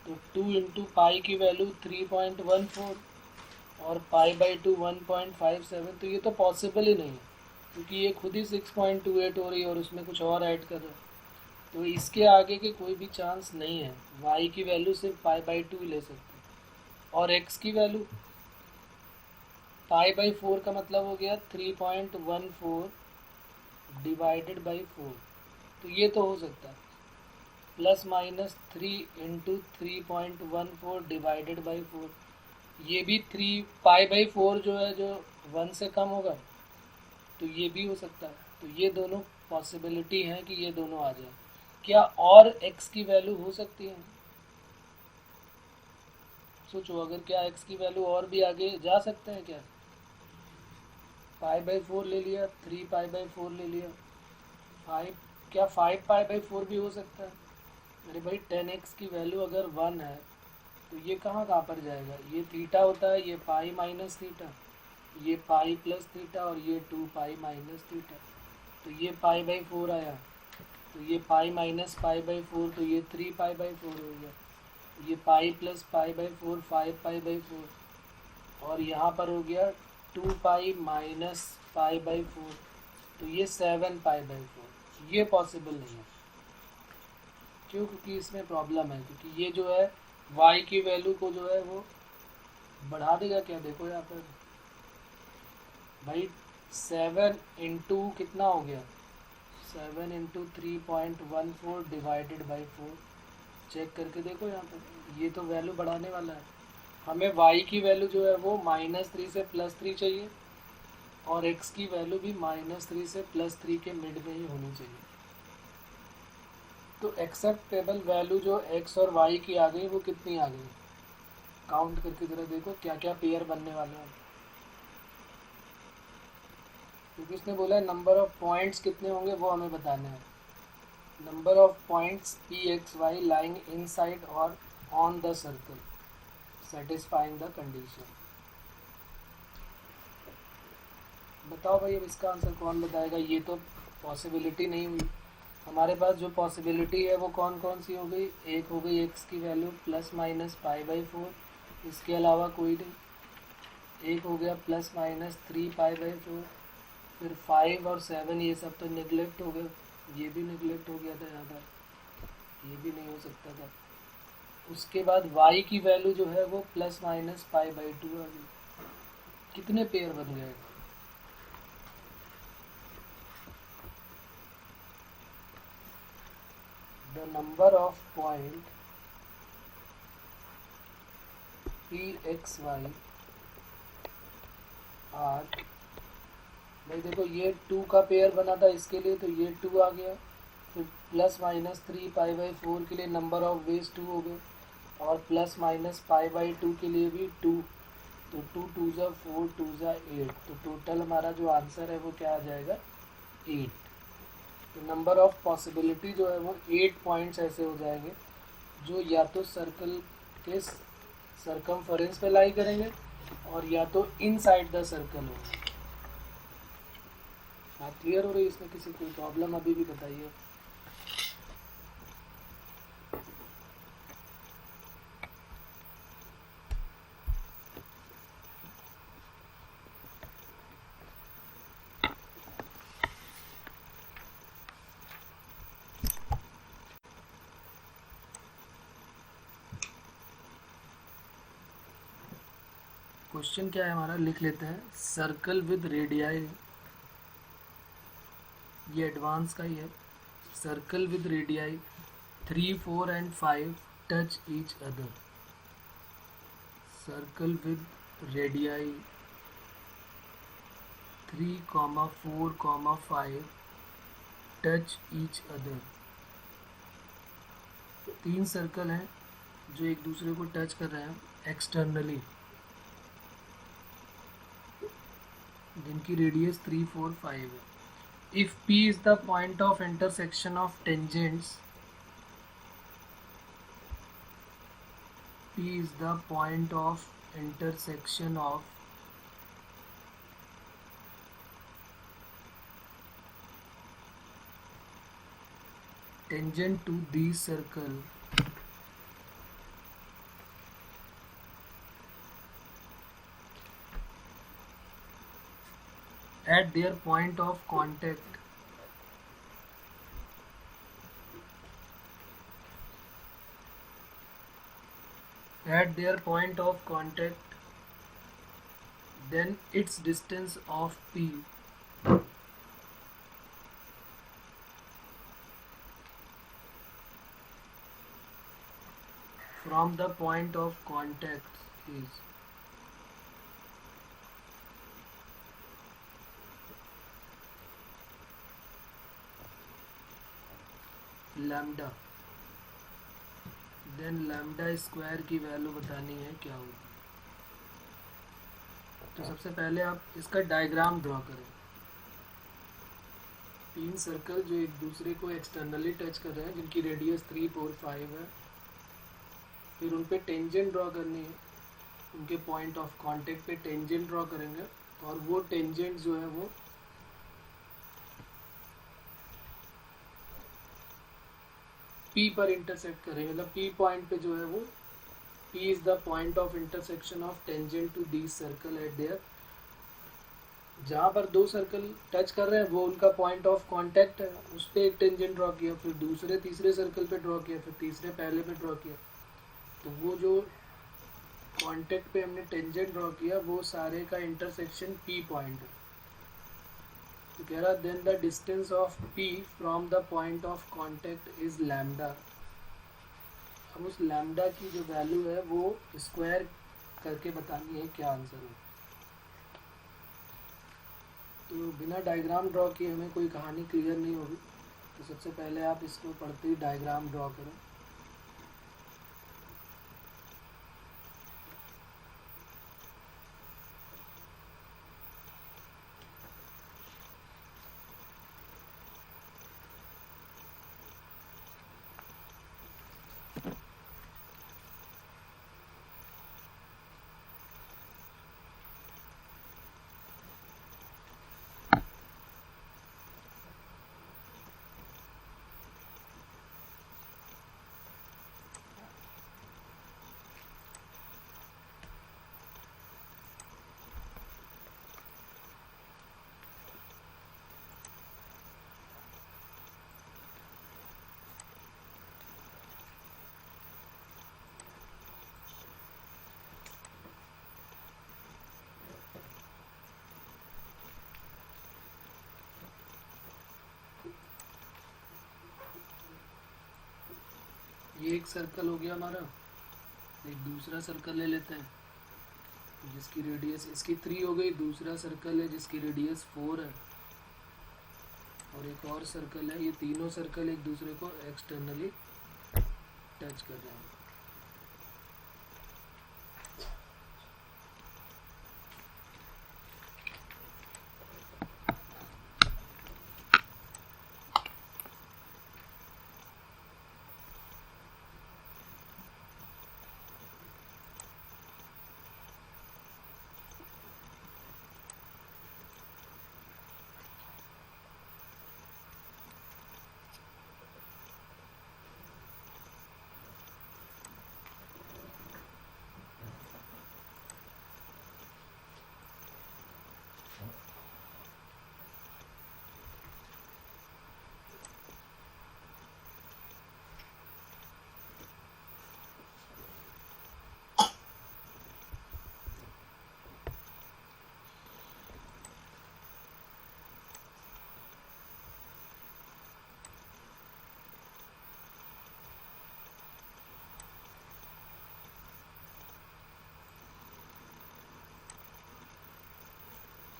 Speaker 1: तो 2 इंटू पाई की वैल्यू 3.14 और पाई बाई 2 1.57, तो ये तो पॉसिबल ही नहीं है, क्योंकि ये खुद ही 6.28 हो रही है और उसमें कुछ और ऐड कर रहा है, तो इसके आगे के कोई भी चांस नहीं है। वाई की वैल्यू सिर्फ पाई बाई 2 ले सकते हैं, और एक्स की वैल्यू पाई बाई 4 का मतलब हो गया 3.14 डिवाइडेड बाई 4, तो ये तो हो सकता है, plus minus 3 into 3.14 divided by 4, ये भी 3 पाई बाई 4 जो है जो 1 से कम होगा, तो ये भी हो सकता है। तो ये दोनों पॉसिबिलिटी हैं कि ये दोनों आ जाए। क्या और x की वैल्यू हो सकती है? सोचो, अगर क्या x की वैल्यू और भी आगे जा सकते हैं क्या? पाई बाई 4 ले लिया, 3 पाई बाई 4 ले लिया, 5, क्या 5 पाई बाई 4 भी हो सकता है? अरे भाई 10x की वैल्यू अगर 1 है तो ये कहाँ कहाँ पर जाएगा, ये थीटा होता है, ये पाई माइनस थीटा, ये पाई प्लस थीटा, और ये 2 पाई माइनस थीटा, तो ये पाई बाई 4 आया, तो ये पाई माइनस पाई बाई 4, तो ये 3 पाई बाई 4 हो गया, ये pi plus pi by 4 5 pi by 4, और यहाँ पर हो गया 2 पाई माइनस पाई बाई 4, तो ये 7 पाई बाई 4। ये पॉसिबल नहीं है, क्यों? क्योंकि इसमें प्रॉब्लम है, क्योंकि ये जो है y की वैल्यू को जो है वो बढ़ा देगा। क्या देखो यहाँ पर भाई 7 इंटू कितना हो गया, 7 इंटू 3.14 डिवाइडेड बाई 4, चेक करके देखो यहाँ पर, ये तो वैल्यू बढ़ाने वाला है। हमें y की वैल्यू जो है वो -3 से +3 चाहिए, और x की वैल्यू भी -3 से +3 के मिड में ही होनी चाहिए। तो एक्सेप्टेबल वैल्यू जो x और y की आ गई वो कितनी आ गई, काउंट करके जरा देखो क्या क्या पेयर बनने वाले हैं, क्योंकि इसने बोला है नंबर ऑफ पॉइंट्स कितने होंगे वो हमें बताना है। Number of points p x y lying inside और on the circle. Satisfying the condition. बताओ भाई अब इसका आंसर कौन बताएगा? ये तो पॉसिबिलिटी नहीं हुई। हमारे पास जो पॉसिबिलिटी है वो कौन कौन सी हो गई? एक हो गई एक्स की value plus minus pi by four, इसके अलावा कोई नहीं। एक हो गया plus minus three pi by four, फिर फाइव और सेवन ये सब तो निगलेक्ट हो गए, ये भी निगलेक्ट हो गया था यहाँ पर, ये भी नहीं हो सकता था। उसके बाद y की वैल्यू जो है वो plus minus pi by two आ गई। कितने पेयर बन गए? The number of point P X Y are, भाई देखो ये टू का पेयर बना था इसके लिए, तो ये टू आ गया। फिर plus minus three pi by four के लिए नंबर ऑफ वेज टू हो गए, और plus minus pi by to के लिए भी टू, तो टू टू ज़ा फोर, टू ज़ा एट, तो टोटल हमारा जो आंसर है वो क्या आ जाएगा? एट। तो नंबर ऑफ पॉसिबिलिटी जो है वो 8 पॉइंट्स ऐसे हो जाएंगे जो या तो सर्कल के सरकमफरेंस पे लाई करेंगे और या तो इनसाइड द सर्कल होंगे। बात क्लियर हो रही है? इसमें किसी कोई प्रॉब्लम अभी भी बताइए। क्वेश्चन क्या है हमारा, लिख लेते हैं। सर्कल विद रेडियाई, ये एडवांस का ही है। Circle with radii 3, 4 and 5 touch each other. Circle with radii 3, 4, 5 touch each other. तीन सर्कल हैं जो एक दूसरे को टच कर रहे हैं एक्सटर्नली, जिनकी रेडियस 3, 4, 5 है। If P is the point of intersection of tangents, P is the point of intersection of tangent to these circle, at their point of contact, then its distance of P from the point of contact is lambda. Then lambda square की value बतानी है क्या होगी। तो सबसे पहले आप इसका डायग्राम ड्रॉ करें। तीन सर्कल जो एक दूसरे को एक्सटर्नली टच कर रहे हैं, जिनकी रेडियस 3, 4, 5 है। फिर उन पे टेंजेंट ड्रॉ करनी है, उनके पॉइंट ऑफ कांटेक्ट पे टेंजेंट ड्रॉ करेंगे, और वो टेंजेंट जो है वो P पर इंटरसेक्ट करेंगे। मतलब P पॉइंट पे जो है वो P is the point of intersection of tangent to these circle at there. जहाँ पर दो सर्कल टच कर रहे हैं वो उनका पॉइंट ऑफ कांटेक्ट है, उस पर एक टेंजेंट ड्रॉ किया, फिर दूसरे तीसरे सर्कल पे ड्रॉ किया, फिर तीसरे पहले पे ड्रॉ किया। तो वो जो कांटेक्ट पे हमने टेंजेंट ड्रॉ किया वो सारे का इंटरसेक्शन P पॉइंट है। तो कह रहा then the distance of P from the point of contact is lambda. अब उस लैम्डा की जो वैल्यू है वो स्क्वायर करके बतानी है क्या आंसर है। तो बिना डायग्राम ड्रॉ किए हमें कोई कहानी क्लियर नहीं होगी। तो सबसे पहले आप इसको पढ़ते ही डायग्राम ड्रॉ करें। ये एक सर्कल हो गया हमारा। एक दूसरा सर्कल ले लेते हैं जिसकी रेडियस, इसकी 3 हो गई। दूसरा सर्कल है जिसकी रेडियस 4 है, और एक और सर्कल है। ये तीनों सर्कल एक दूसरे को एक्सटर्नली टच कर रहे हैं।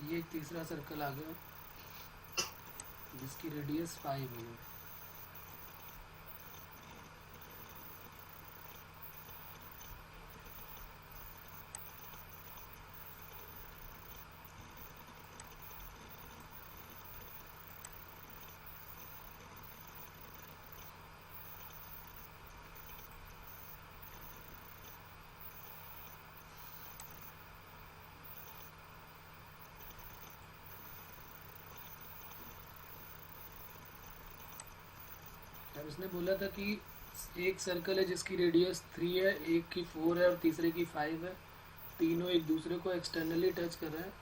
Speaker 1: ये एक तीसरा सर्कल आ गया जिसकी रेडियस 5 है। अब इसने बोला था कि एक सर्कल है जिसकी रेडियस 3 है, एक की 4 है और तीसरे की 5 है। तीनों एक दूसरे को एक्सटर्नली टच कर रहे हैं।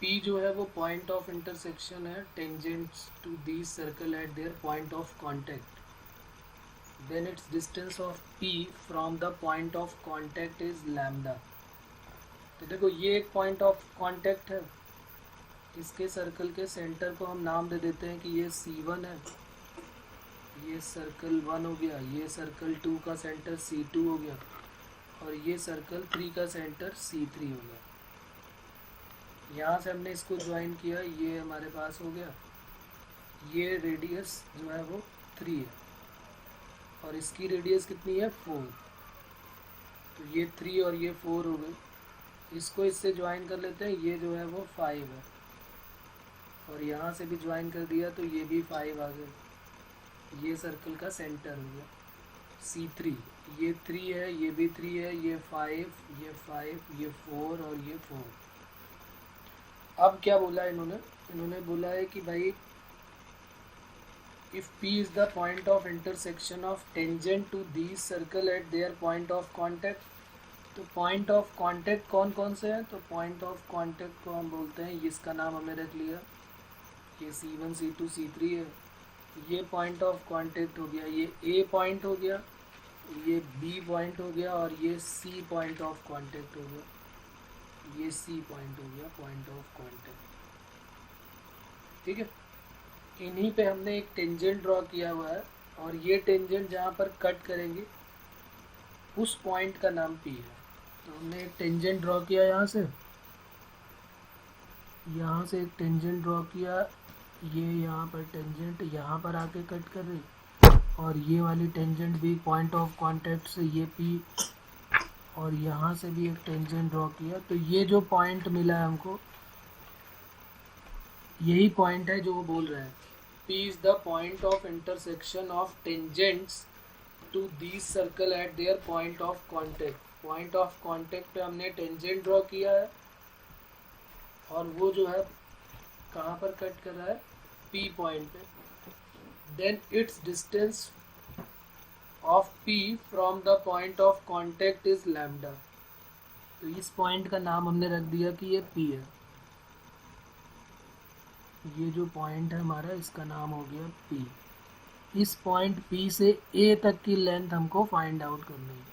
Speaker 1: P जो है वो पॉइंट ऑफ इंटरसेक्शन है tangents to these circle at their point of contact. Then its distance of P from the point of contact is lambda. तो देखो ये एक पॉइंट ऑफ कांटेक्ट है। इसके सर्कल के सेंटर को हम नाम दे देते हैं कि ये C1 है। ये सर्कल 1 हो गया, ये सर्कल 2 का सेंटर C2 हो गया, और ये सर्कल 3 का सेंटर C3 हो गया। यहाँ से हमने इसको ज्वाइन किया, ये हमारे पास हो गया। ये रेडियस जो है वो 3 है और इसकी रेडियस कितनी है 4। तो ये 3 और ये 4 हो गए। इसको इससे ज्वाइन कर लेते हैं, ये जो है वो 5 है और यहाँ से भी ज्वाइन कर दिया तो ये भी 5 आ गए। ये सर्कल का सेंटर हो गया C3। ये 3 है, ये भी 3 है, ये 5, ये 5, ये 4 और ये 4। अब क्या बोला इन्होंने बोला है कि भाई if P is the point of intersection of tangent to these circle at their point of contact। तो पॉइंट ऑफ कांटेक्ट कौन कौन से हैं? तो पॉइंट ऑफ कांटेक्ट को हम बोलते हैं, इसका नाम हमने रख लिया, ये C1 C2 C3 है। ये पॉइंट ऑफ कांटेक्ट हो गया, ये A पॉइंट हो गया, ये B पॉइंट हो गया और ये C पॉइंट ऑफ कांटेक्ट हो गया। ये C पॉइंट हो गया पॉइंट ऑफ कांटेक्ट। ठीक है, इन्हीं पे हमने एक टेंजेंट ड्रॉ किया हुआ है और ये टेंजेंट जहाँ पर कट करेंगे उस पॉइंट का नाम P है। तो हमने एक टेंजेंट ड्रॉ किया यहाँ से एक टेंजेंट ड्रॉ किया, ये यहाँ पर टेंजेंट यहाँ पर आके कट कर रही, और ये वाली टेंजेंट भी पॉइंट ऑफ कांटेक्ट से ये P, और यहाँ से भी एक टेंजेंट ड्रॉ किया। तो ये जो पॉइंट मिला है हमको, यही पॉइंट है जो वो बोल रहे हैं। P is the point of intersection of tangents to these circle at their point of contact। Point of contact पे हमने टेंजेंट ड्रॉ किया है और वो जो है कहाँ पर कट कर रहा है? P पॉइंट पे। Then its distance of P from the point of contact is lambda. तो इस पॉइंट का नाम हमने रख दिया कि ये P है। ये जो पॉइंट है हमारा, इसका नाम हो गया P। इस पॉइंट P से A तक की लेंथ हमको फाइंड आउट करनी है।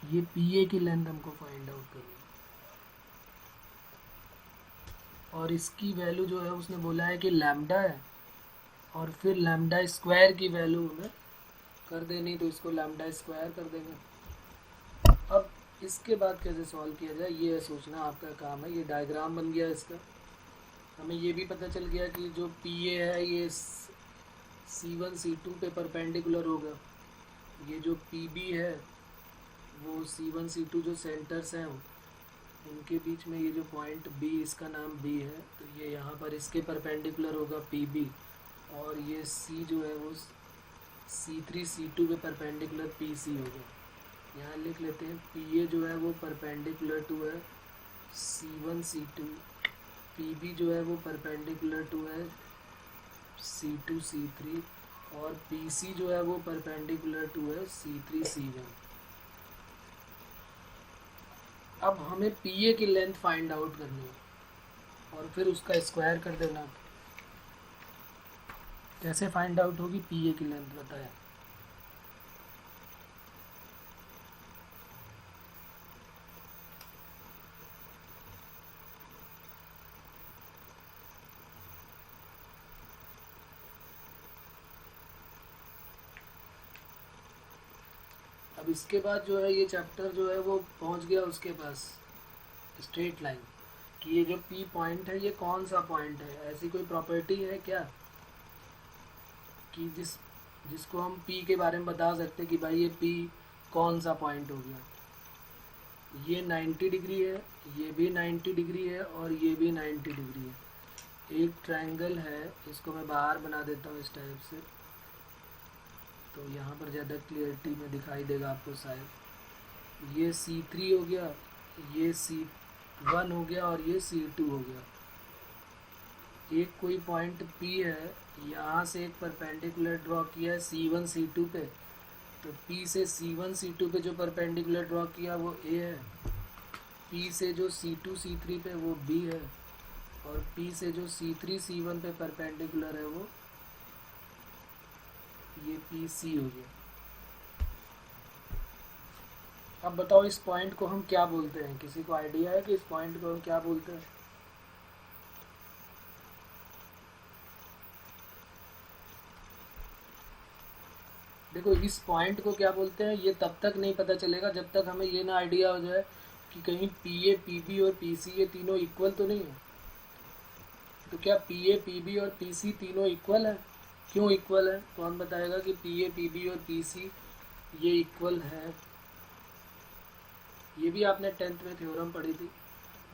Speaker 1: ये PA की लेंथ हमको फाइंड आउट करनी है और इसकी वैल्यू जो है उसने बोला है कि लैम्डा है, और फिर लैम्डा स्क्वायर की वैल्यू हमें कर दे, नहीं तो इसको लैम्डा स्क्वायर कर देंगे। अब इसके बाद कैसे सॉल्व किया जाए ये सोचना आपका काम है। ये डायग्राम बन गया इसका। हमें ये भी पता चल गया कि जो पी ए है ये C1 C2 पे परपेंडिकुलर होगा। ये जो पी बी है वो C1 C2 जो सेंटर्स हैं उनके बीच में ये जो पॉइंट बी, इसका नाम बी है, तो ये यहाँ पर इसके परपेंडिकुलर होगा पी बी। और ये सी जो है वो C3 C2 पे परपेंडिकुलर पी सी होगा। यहाँ लिख लेते हैं पी ए जो है वो परपेंडिकुलर टू है C1 C2, पी बी जो है वो परपेंडिकुलर टू है C2 C3, और पी सी जो है वो परपेंडिकुलर टू है C3 C1। अब हमें पी ए की लेंथ फाइंड आउट करनी है और फिर उसका स्क्वायर कर देना। कैसे फाइंड आउट होगी पी ए की लेंथ बताया। अब इसके बाद जो है ये चैप्टर जो है वो पहुंच गया उसके पास स्ट्रेट लाइन कि ये जो पी पॉइंट है ये कौन सा पॉइंट है। ऐसी कोई प्रॉपर्टी है क्या कि जिसको हम पी के बारे में बता सकते कि भाई ये पी कौन सा पॉइंट हो गया। ये 90 डिग्री है, ये भी 90 डिग्री है और ये भी 90 डिग्री है। एक ट्रायंगल है, इसको मैं बाहर बना देता हूँ इस टाइप से, तो यहाँ पर ज़्यादा क्लियरिटी में दिखाई देगा आपको शायद। ये C3 हो गया, ये C1 हो गया और ये C2 हो गया। एक कोई पॉइंट P है, यहाँ से एक परपेंडिकुलर ड्रॉ किया है C1 C2 पे, तो P से C1 C2 पे जो परपेंडिकुलर ड्रॉ किया वो A है, P से जो C2 C3 पे वो B है, और P से जो C3 C1 पे परपेंडिकुलर है वो ये PC हो गया। अब बताओ इस पॉइंट को हम क्या बोलते हैं, किसी को आइडिया है कि इस पॉइंट को हम क्या बोलते हैं? देखो इस पॉइंट को क्या बोलते हैं ये तब तक नहीं पता चलेगा जब तक हमें ये ना आइडिया हो जाए कि कहीं PA PB और PC ये तीनों इक्वल तो नहीं है। तो क्या PA PB और PC तीनों इक्वल है? क्यों इक्वल है? कौन बताएगा कि PA PB और PC ये इक्वल है? ये भी आपने 10th में थ्योरम पढ़ी थी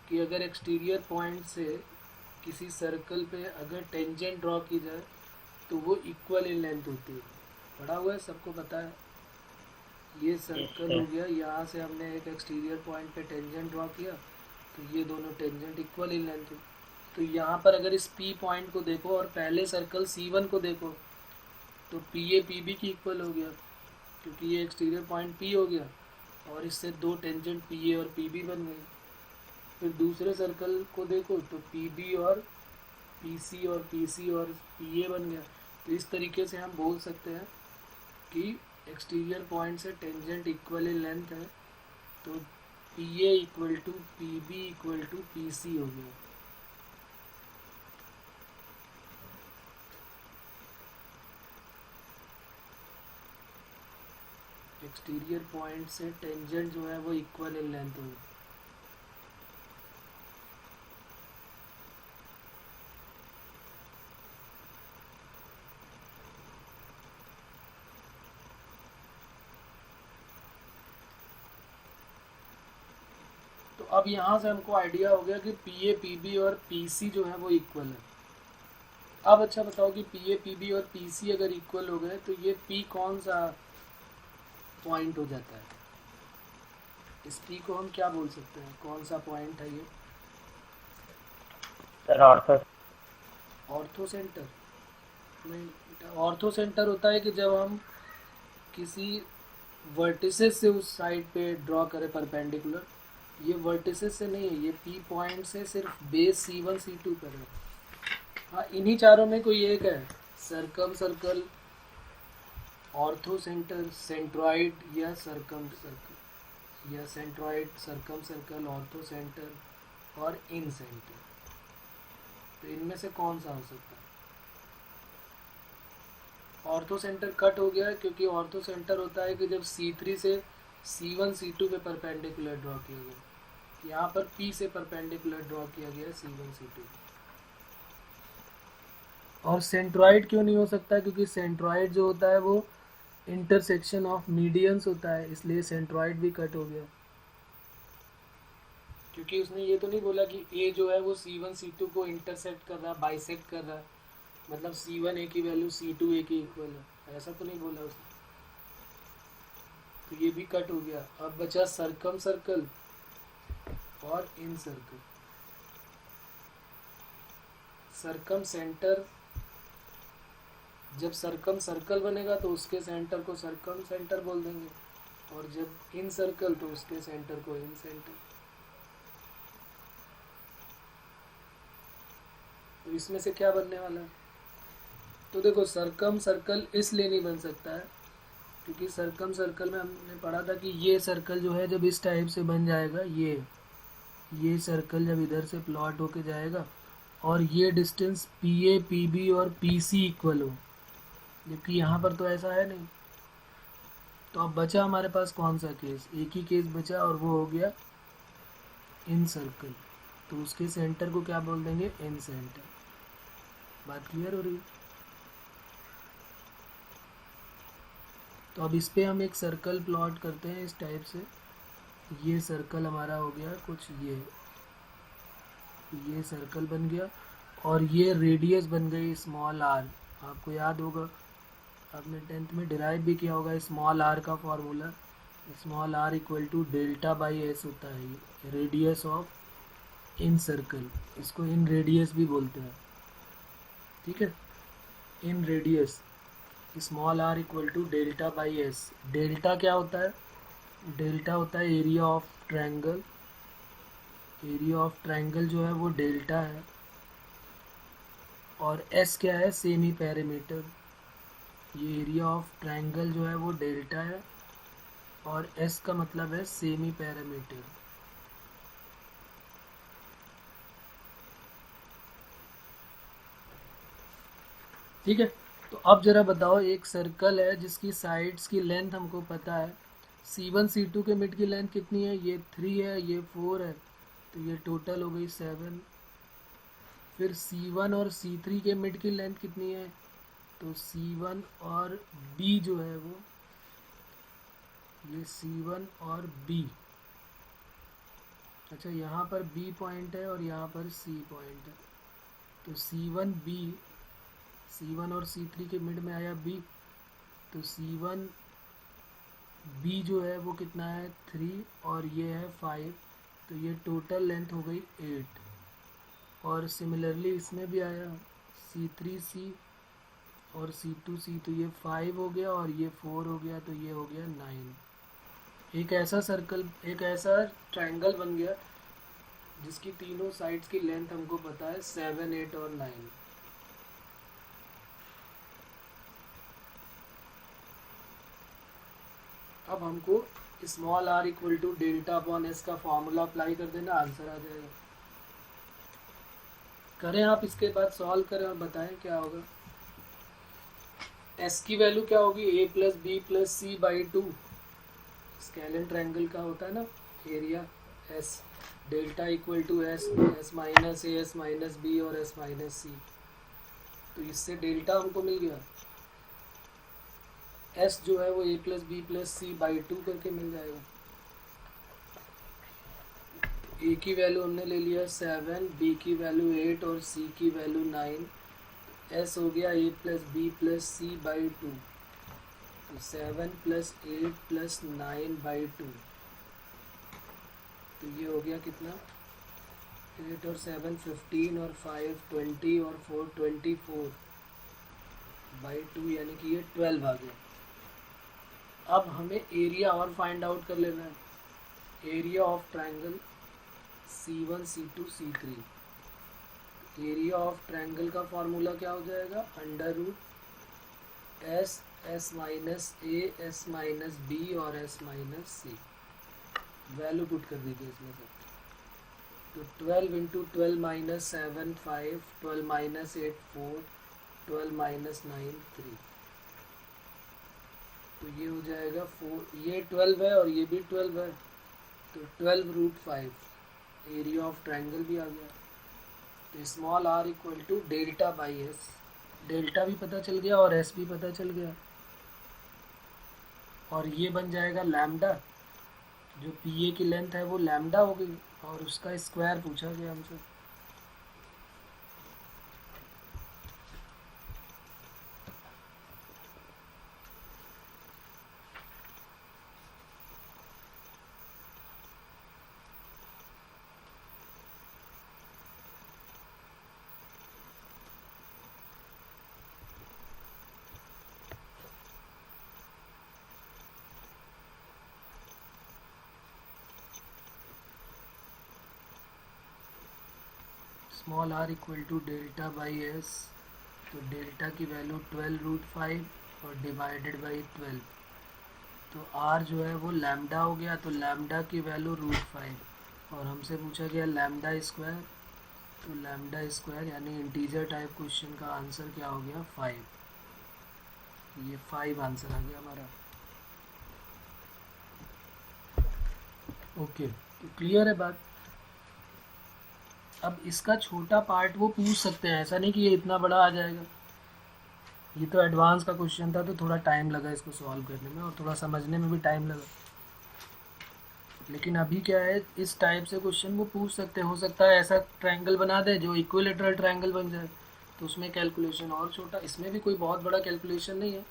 Speaker 1: कि अगर एक्सटीरियर पॉइंट से किसी सर्कल पे अगर टेंजेंट ड्रॉ की जाए तो वो इक्वल इन लेंथ होती है। पढ़ा हुआ है, सबको पता है। ये सर्कल हो गया, यहाँ से हमने एक एक्सटीरियर पॉइंट पे टेंजेंट ड्रॉ किया तो ये दोनों टेंजेंट इक्वल इन लेंथ है। तो यहाँ पर अगर इस P पॉइंट को देखो और पहले सर्कल C1 को देखो तो PA PB की इक्वल हो गया क्योंकि ये एक्सटीरियर पॉइंट P हो गया और इससे दो टेंजेंट PA और PB बन गए। फिर दूसरे सर्कल को देखो तो PB और PC और PC और PA बन गया। तो इस तरीके से हम बोल सकते हैं कि एक्सटीरियर पॉइंट से टेंजेंट इक्वल इन लेंथ है, तो PA equal to PB equal to PC हो गया। एक्सटीरियर पॉइंट से टेंजेंट जो है वो इक्वल इन लेंथ होगी। तो अब यहाँ से हमको आइडिया हो गया कि PA PB और PC जो है वो इक्वल है। अब अच्छा बताओ कि PA PB और PC अगर इक्वल हो गए तो ये P कौन सा पॉइंट हो जाता है? इस P को हम क्या बोल सकते हैं, कौन सा पॉइंट है ये?
Speaker 2: सर
Speaker 1: ऑर्थो सेंटर नहीं, ऑर्थो सेंटर होता है कि जब हम किसी वर्टिसेस से उस साइड पे ड्रॉ करें परपेंडिकुलर। ये वर्टिसेस से नहीं है, ये P पॉइंट से सिर्फ बेस C1 C2 पर है। हाँ, इन्हीं चारों में कोई एक है, circum circle, ortho centre, centroid या सर्कम सर्कल, या centroid, circum circle, ortho centre और इन सेंटर। तो इनमें से कौन सा हो सकता है? ऑर्थो सेंटर कट हो गया है क्योंकि ऑर्थो सेंटर होता है कि जब C3 से C1 C2 पे परपेंडिकुलर ड्रॉ किया गया, यहाँ पर P से परपेंडिकुलर ड्रॉ किया गया C1 C2। और सेंट्रॉइड क्यों नहीं हो सकता, क्योंकि सेंट्रॉइड जो होता है वो इंटरसेक्शन ऑफ मीडियंस होता है, इसलिए सेंट्रॉइड भी कट हो गया। क्योंकि उसने ये तो नहीं बोला कि ए जो है वो C1 C2 को इंटरसेक्ट कर रहा है, बाइसेक्ट कर रहा है, मतलब C1 ए की वैल्यू C2 ए की इक्वल है, ऐसा तो नहीं बोला उसने। तो ये भी कट हो गया। अब बचा सरकम सर्कल और इन सर्कल। सरकम सेंटर, जब सरकम सर्कल बनेगा तो उसके सेंटर को सरकम सेंटर बोल देंगे, और जब इन सर्कल तो उसके सेंटर को इन सेंटर। तो इसमें से क्या बनने वाला है? तो देखो सर्कम सर्कल इसलिए नहीं बन सकता है क्योंकि सर्कम सर्कल में हमने पढ़ा था कि ये सर्कल जो है जब इस टाइप से बन जाएगा, ये सर्कल जब इधर से प्लॉट होके जाएगा और ये डिस्टेंस PA PB और PC इक्वल हो, जबकि यहाँ पर तो ऐसा है नहीं। तो अब बचा हमारे पास कौन सा केस? एक ही केस बचा और वो हो गया इन सर्कल। तो उसके सेंटर को क्या बोल देंगे? इन सेंटर। बात क्लियर हो रही है? तो अब इस पे हम एक सर्कल प्लॉट करते हैं इस टाइप से। ये सर्कल हमारा हो गया कुछ ये सर्कल बन गया और ये रेडियस बन गई स्मॉल आर। आपको याद होगा, आपने 10th में डिराइव भी किया होगा स्मॉल आर का formula. Small r equal to delta by s होता है, ये रेडियस ऑफ इन सर्कल, इसको इन रेडियस भी बोलते हैं, ठीक है। In radius small r equal to delta by s. Delta क्या होता है? डेल्टा होता है area of triangle. Area of triangle जो है वो डेल्टा है, और एस क्या है? Semi parameter. ये एरिया ऑफ ट्रायंगल जो है वो डेल्टा है और एस का मतलब है सेमी पैरामीटर। ठीक है। तो अब जरा बताओ, एक सर्कल है जिसकी साइड्स की लेंथ हमको पता है। C1 C2 के मिड की लेंथ कितनी है? ये 3 है, ये 4 है, तो ये टोटल हो गई 7। फिर C1 और C3 के मिड की लेंथ कितनी है? तो C1 और B जो है वो, ये C1 और B, अच्छा यहाँ पर B पॉइंट है और यहाँ पर C पॉइंट है, तो C1 और C3 के मिड में आया B, तो C1 B जो है वो कितना है? 3 और ये है 5, तो ये टोटल लेंथ हो गई 8। और सिमिलरली इसमें भी आया C3C और C2C, तो ये 5 हो गया और ये 4 हो गया, तो ये हो गया 9। एक ऐसा सर्कल, एक ऐसा ट्रायंगल बन गया जिसकी तीनों साइड्स की लेंथ हमको पता है 7, 8 और 9। अब हमको small r equal to delta upon s का फॉर्मूला अप्लाई कर देना, आंसर आ जाएगा। करें आप, इसके बाद सॉल्व करें और बताएं क्या होगा। एस की वैल्यू क्या होगी? A plus B plus C by 2। Scalene triangle का होता है ना area S. Delta equal to S, S minus A, S minus B और एस माइनस सी। तो इससे डेल्टा हमको मिल गया। एस जो है वो A plus B plus C by 2 करके मिल जाएगा। ए की वैल्यू हमने ले लिया 7, बी की वैल्यू 8 और सी की वैल्यू 9। एस हो गया A plus B plus C by 2, तो 7 प्लस 8 प्लस 9 बाई 2, तो ये हो गया कितना? 8 और 7 15 और 5 20 और 4 24 बाई 2, यानी कि ये 12 आ गया। अब हमें एरिया और फाइंड आउट कर लेना है। Area of triangle C1 C2 C3। Area of triangle का फॉर्मूला क्या हो जाएगा? Under root S, S minus A, S minus B और S minus C. Value put कर दीजिए इसमें से। तो 12 इंटू 12 माइनस 7 5, 12 माइनस 8 4, 12 माइनस 9 3। तो ये हो जाएगा 4, ये 12 है और ये भी 12 है, तो 12√5 एरिया ऑफ ट्राइंगल भी आ गया। तो small r equal to delta by s, delta भी पता चल गया और एस भी पता चल गया। और ये बन जाएगा लैम्डा, जो पी ए की लेंथ है वो लैम्डा हो गई, और उसका स्क्वायर पूछा गया हमसे। Small r equal to delta by s, तो डेल्टा की वैल्यू 12√5 और डिवाइडेड बाई 12, तो r जो है वो लैम्डा हो गया, तो लैम्डा की वैल्यू √5 और हमसे पूछा गया लैम्डा स्क्वायर, तो लैम्डा स्क्वायर यानी इंटीजर टाइप क्वेश्चन का आंसर क्या हो गया 5, ये 5 आंसर आ गया हमारा। ओके, तो क्लियर है बात। अब इसका छोटा पार्ट वो पूछ सकते हैं, ऐसा नहीं कि ये इतना बड़ा आ जाएगा। ये तो एडवांस का क्वेश्चन था तो थोड़ा टाइम लगा इसको सॉल्व करने में और थोड़ा समझने में भी टाइम लगा, लेकिन अभी क्या है, इस टाइप से क्वेश्चन वो पूछ सकते हैं। हो सकता है ऐसा ट्रायंगल बना दे जो इक्विलेटरल ट्रायंगल बन जाए, तो उसमें कैलकुलेशन और छोटा, इसमें भी कोई बहुत बड़ा कैलकुलेशन नहीं है,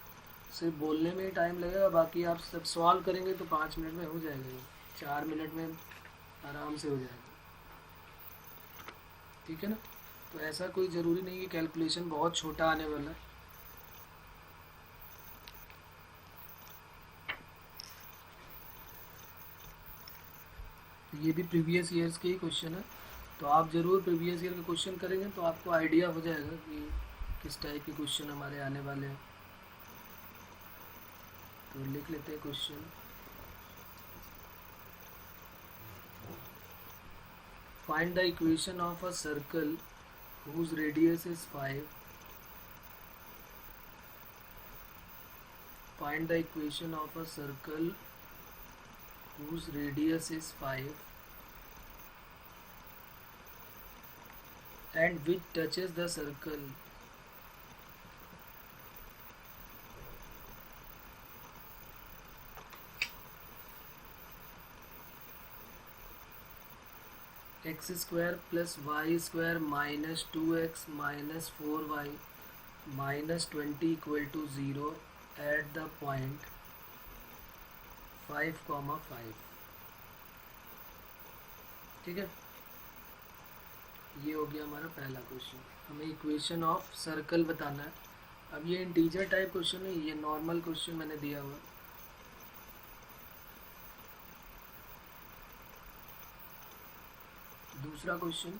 Speaker 1: सिर्फ बोलने में ही टाइम लगेगा, बाकी आप सब सॉल्व करेंगे तो 5 मिनट में हो जाएगा, ये 4 मिनट में आराम से हो जाएगा। ठीक है ना, तो ऐसा कोई ज़रूरी नहीं कि कैलकुलेशन बहुत छोटा आने वाला है। ये भी प्रीवियस ईयर्स के ही क्वेश्चन है, तो आप ज़रूर प्रीवियस ईयर के क्वेश्चन करेंगे तो आपको आइडिया हो जाएगा कि किस टाइप के क्वेश्चन हमारे आने वाले हैं। तो लिख लेते हैं question. Find the equation of a circle whose radius is 5. Find the equation of a circle whose radius is 5 and which touches the circle x square plus y square minus 2x minus 4y minus 20 equal to 0 at the point 5,5। ठीक है, ये हो गया हमारा पहला question. हमें equation of circle बताना है। अब ये इंटीजर टाइप क्वेश्चन नहीं, ये नॉर्मल क्वेश्चन मैंने दिया हुआ। दूसरा question,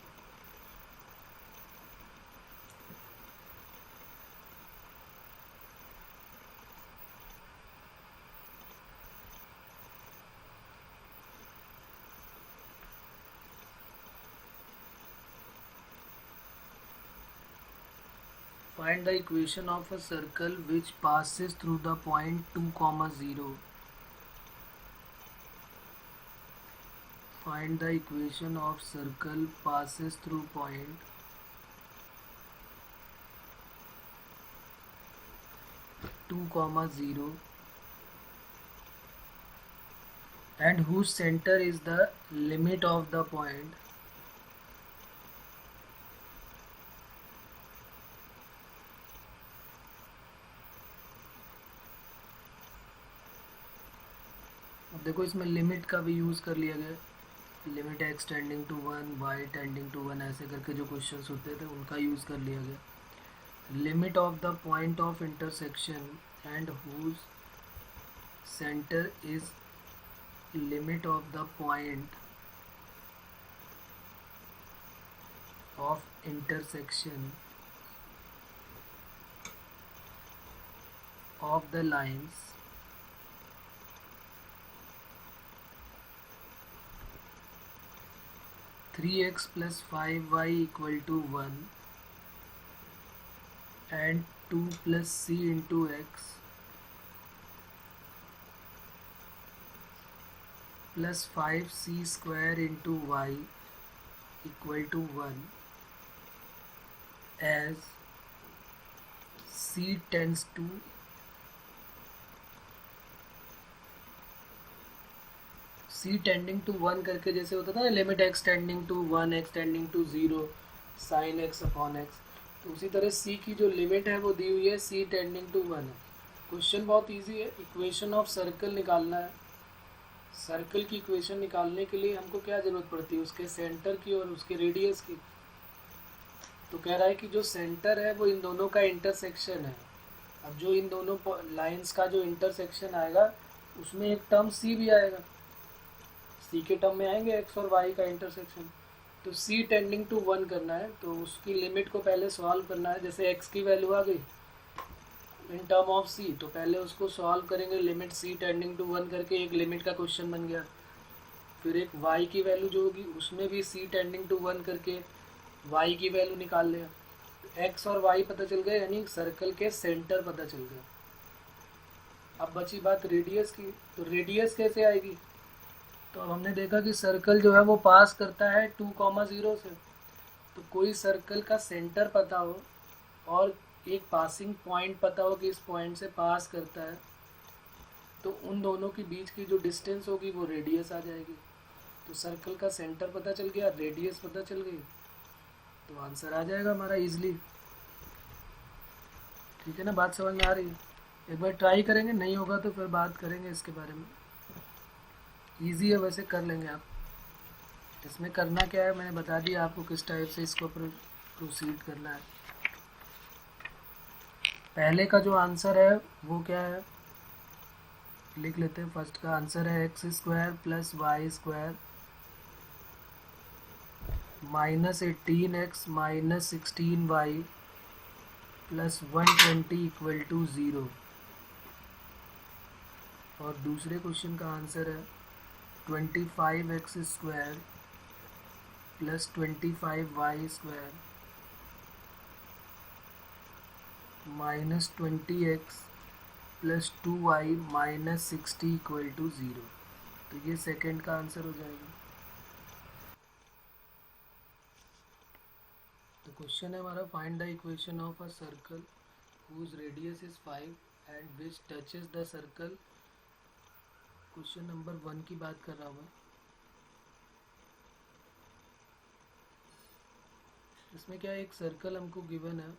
Speaker 1: find the equation of a circle which passes through the point 2, 0. Find the equation of circle passes through point 2, 0 and whose center is the limit of the point अब देखो इसमें limit का भी use कर लिया गया, limit x tending to 1 y tending to 1 ऐसे करके जो क्वेश्चंस होते थे उनका यूज़ कर लिया गया। Limit of the point of intersection and whose centre is limit of the point of intersection of the lines three x plus 5y equal to 1 and 2 plus c into x plus 5c² into y equal to 1 as c tends to c tending to 1 करके जैसे होता था ना, limit x tending to 1 x tending to 0 sin x upon x, तो उसी तरह c की जो लिमिट है वो दी हुई है c टेंडिंग टू 1 है। क्वेश्चन बहुत इजी है, इक्वेशन ऑफ सर्कल निकालना है। सर्कल की इक्वेशन निकालने के लिए हमको क्या ज़रूरत पड़ती है, उसके सेंटर की और उसके रेडियस की। तो कह रहा है कि जो सेंटर है वो इन दोनों का इंटरसेक्शन है। अब जो इन दोनों लाइंस का जो इंटरसेक्शन आएगा उसमें एक टर्म c भी आएगा, c के टर्म में आएंगे x और y का इंटरसेक्शन। तो c टेंडिंग टू 1 करना है, तो उसकी लिमिट को पहले सॉल्व करना है। जैसे x की वैल्यू आ गई इन टर्म ऑफ c, तो पहले उसको सॉल्व करेंगे, लिमिट c टेंडिंग टू 1 करके एक लिमिट का क्वेश्चन बन गया। फिर एक y की वैल्यू जो होगी उसमें भी c टेंडिंग टू 1 करके y की वैल्यू निकाल लिया। x और y पता चल गए, यानी सर्कल के सेंटर पता चल गया। अब बची बात रेडियस की, तो रेडियस कैसे आएगी। तो अब हमने देखा कि सर्कल जो है वो पास करता है 2,0 से, तो कोई सर्कल का सेंटर पता हो और एक पासिंग पॉइंट पता हो कि इस पॉइंट से पास करता है, तो उन दोनों के बीच की जो डिस्टेंस होगी वो रेडियस आ जाएगी। तो सर्कल का सेंटर पता चल गया, रेडियस पता चल गई, तो आंसर आ जाएगा हमारा इजली। ठीक है ना, बात समझ में आ रही है। एक बार ट्राई करेंगे, नहीं होगा तो फिर बात करेंगे इसके बारे में। ईजी है, वैसे कर लेंगे आप। इसमें करना क्या है मैंने बता दिया आपको, किस टाइप से इसको प्रोसीड करना है। पहले का जो आंसर है वो क्या है, लिख लेते हैं। फर्स्ट का आंसर है x² plus y² minus 18x minus 16y plus 120 equal to 0। और दूसरे क्वेश्चन का आंसर है 25x² plus 25y² minus 20x plus 2y minus 60 equal to 0। तो ये सेकंड का आंसर हो जाएगा। तो क्वेश्चन है हमारा, find the equation of a circle whose radius is 5 and which touches the circle. Question number 1 की बात कर रहा हूँ मैं। इसमें क्या है, एक सर्कल हमको गिवन है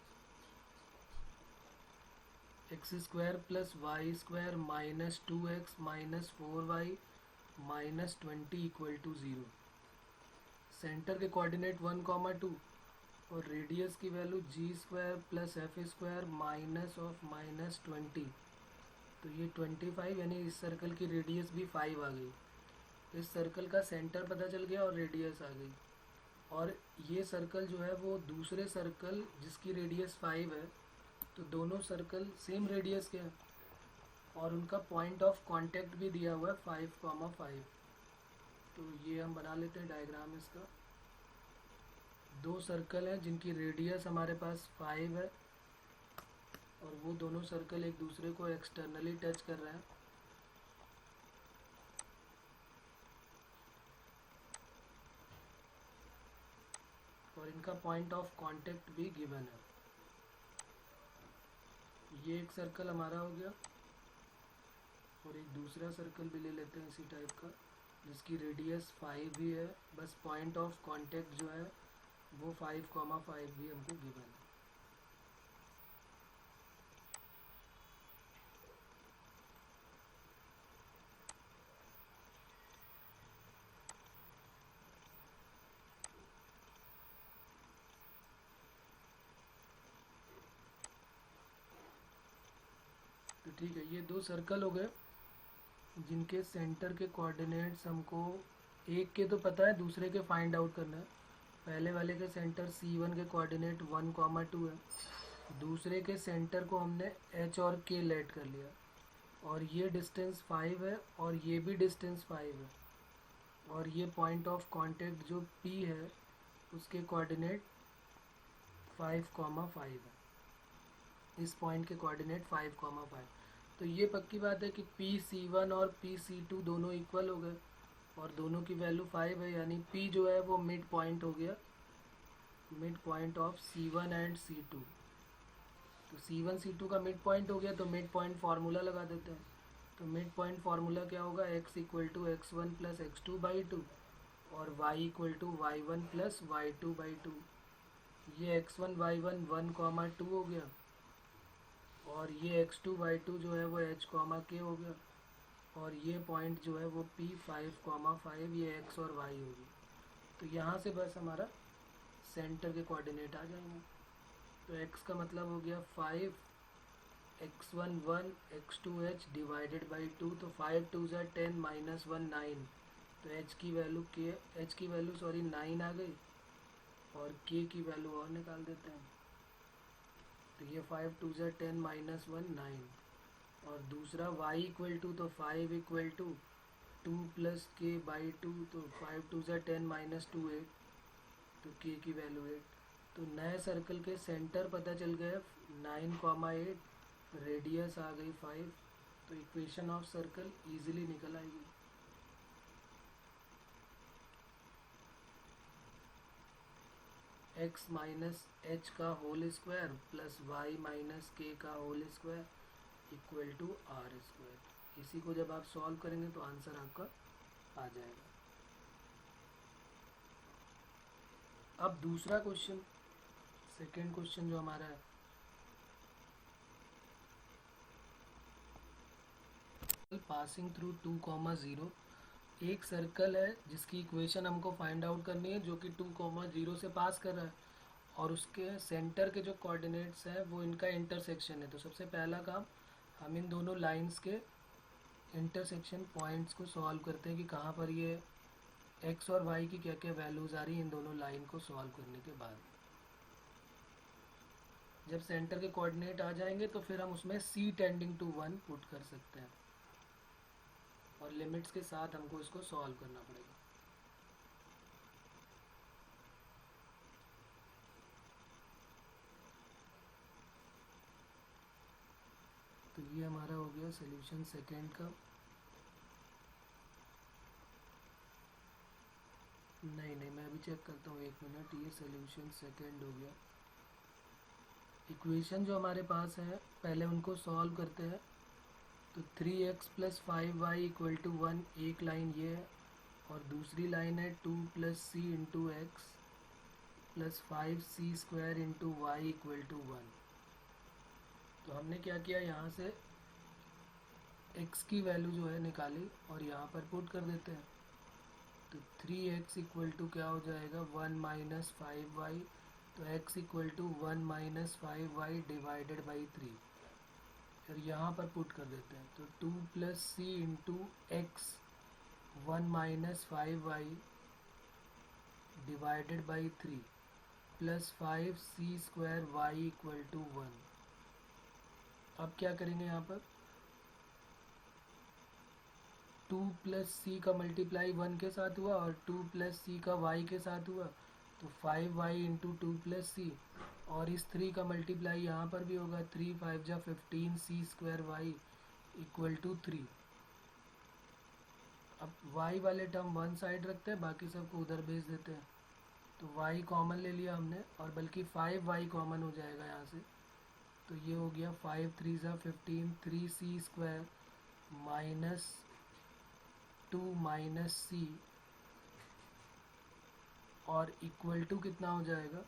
Speaker 1: x² plus y² minus 2x minus 4y minus 20 equal to 0। Centre के कोऑर्डिनेट 1,2 और रेडियस की value g² plus f² minus of minus 20। तो ये 25, यानी इस सर्कल की रेडियस भी 5 आ गई। इस सर्कल का सेंटर पता चल गया और रेडियस आ गई। और ये सर्कल जो है वो दूसरे सर्कल जिसकी रेडियस 5 है, तो दोनों सर्कल सेम रेडियस के हैं और उनका पॉइंट ऑफ कांटेक्ट भी दिया हुआ है 5,5। तो ये हम बना लेते हैं डायग्राम इसका। दो सर्कल हैं जिनकी रेडियस हमारे पास 5 है और वो दोनों सर्कल एक दूसरे को एक्सटर्नली टच कर रहे हैं। और इनका पॉइंट ऑफ कांटेक्ट भी गिवन है। ये एक सर्कल हमारा हो गया और एक दूसरा सर्कल भी ले लेते हैं इसी टाइप का जिसकी रेडियस 5 भी है, बस पॉइंट ऑफ कांटेक्ट जो है वो 5,5 भी हमको गिवन है। तो ठीक है, ये दो सर्कल हो गए जिनके सेंटर के कोऑर्डिनेट्स हमको एक के तो पता है, दूसरे के फाइंड आउट करना है। पहले वाले के सेंटर C1 के कोऑर्डिनेट 1,2 है, दूसरे के सेंटर को हमने H और K लेट कर लिया और ये डिस्टेंस 5 है और ये भी डिस्टेंस 5 है और ये पॉइंट ऑफ कांटेक्ट जो P है उसके कोऑर्डिनेट 5,5 है। इस पॉइंट के कोऑर्डिनेट 5,5। तो ये पक्की बात है कि PC1 और PC2 दोनों इक्वल हो गए, और दोनों की वैल्यू 5 है, यानी P जो है वो मिड पॉइंट हो गया, mid point of C1 and C2। तो C1 C2 का मिड पॉइंट हो गया, तो मिड पॉइंट फार्मूला लगा देते हैं। तो मिड पॉइंट फार्मूला क्या होगा, x equal to x1 plus x2 by 2 और y equal to y1 plus y2 by 2। ये x1 y1 1,2 हो गया, और ये x2 y2 जो है वो h k हो गया, और ये पॉइंट जो है वो P 5,5 ये x और y होगी। तो यहाँ से बस हमारा सेंटर के कोऑर्डिनेट आ जाएंगे। तो x का मतलब हो गया 5, x1 1, x2 h divided by 2, तो 5 2 ज़ा 10 माइनस 1 9। तो h की वैल्यू 9 आ गई, और k की वैल्यू और निकाल देते हैं। तो ये 5 2 ज़ा 10 माइनस 1 9, और दूसरा y इक्वल टू, तो 5 equal to 2 plus k by 2, तो 5 2 ज़ा 10 माइनस 2 8, तो k की वैल्यू 8। तो नए सर्कल के सेंटर पता चल गए 9,8, रेडियस आ गई 5। तो इक्वेशन ऑफ सर्कल इजीली निकल आएगी। x माइनस एच का whole square plus y minus k का whole square equal to r square. इसी को जब आप सॉल्व करेंगे तो आंसर आपका आ जाएगा। अब दूसरा क्वेश्चन, सेकेंड क्वेश्चन जो हमारा है, पासिंग थ्रू 2,0। एक सर्कल है जिसकी इक्वेशन हमको फाइंड आउट करनी है, जो कि 2,0 से पास कर रहा है, और उसके सेंटर के जो कोऑर्डिनेट्स हैं वो इनका इंटरसेक्शन है। तो सबसे पहला काम, हम इन दोनों लाइंस के इंटरसेक्शन पॉइंट्स को सॉल्व करते हैं कि कहाँ पर ये x और y की क्या क्या वैल्यूज़ आ रही हैं इन दोनों लाइन को सॉल्व करने के बाद। जब सेंटर के कोऑर्डिनेट आ जाएंगे तो फिर हम उसमें c टेंडिंग टू 1 पुट कर सकते हैं, और लिमिट्स के साथ हमको इसको सॉल्व करना पड़ेगा। तो ये हमारा हो गया सॉल्यूशन सेकेंड का। नहीं, मैं अभी चेक करता हूँ, 1 मिनट। ये सॉल्यूशन सेकेंड हो गया। इक्वेशन जो हमारे पास है पहले उनको सॉल्व करते हैं। तो 3x plus 5y equal to 1 एक लाइन ये है, और दूसरी लाइन है 2 plus c into x plus 5c square into y equal to 1। तो हमने क्या किया, यहाँ से x की वैल्यू जो है निकाली और यहाँ पर पुट कर देते हैं। तो 3x इक्वल टू क्या हो जाएगा, 1 माइनस 5y। तो x equal to 1 minus 5y divided by 3। फिर यहाँ पर पुट कर देते हैं। तो 2 plus c into x 1 minus 5y divided by 3 plus 5c square y equal to 1। अब क्या करेंगे, यहाँ पर 2 प्लस सी का मल्टीप्लाई 1 के साथ हुआ और 2 प्लस सी का y के साथ हुआ, तो 5y इंटू 2 प्लस सी, और इस 3 का मल्टीप्लाई यहाँ पर भी होगा, 3 5 जा 15 सी स्क्वायर वाई इक्वल टू 3। अब y वाले टर्म वन साइड रखते हैं, बाकी सबको उधर भेज देते हैं। तो y कॉमन ले लिया हमने, और बल्कि 5y कॉमन हो जाएगा यहाँ से। तो ये हो गया 5 3 जा 15, 3c स्क्वायर माइनस 2 माइनस सी, और इक्वल टू कितना हो जाएगा,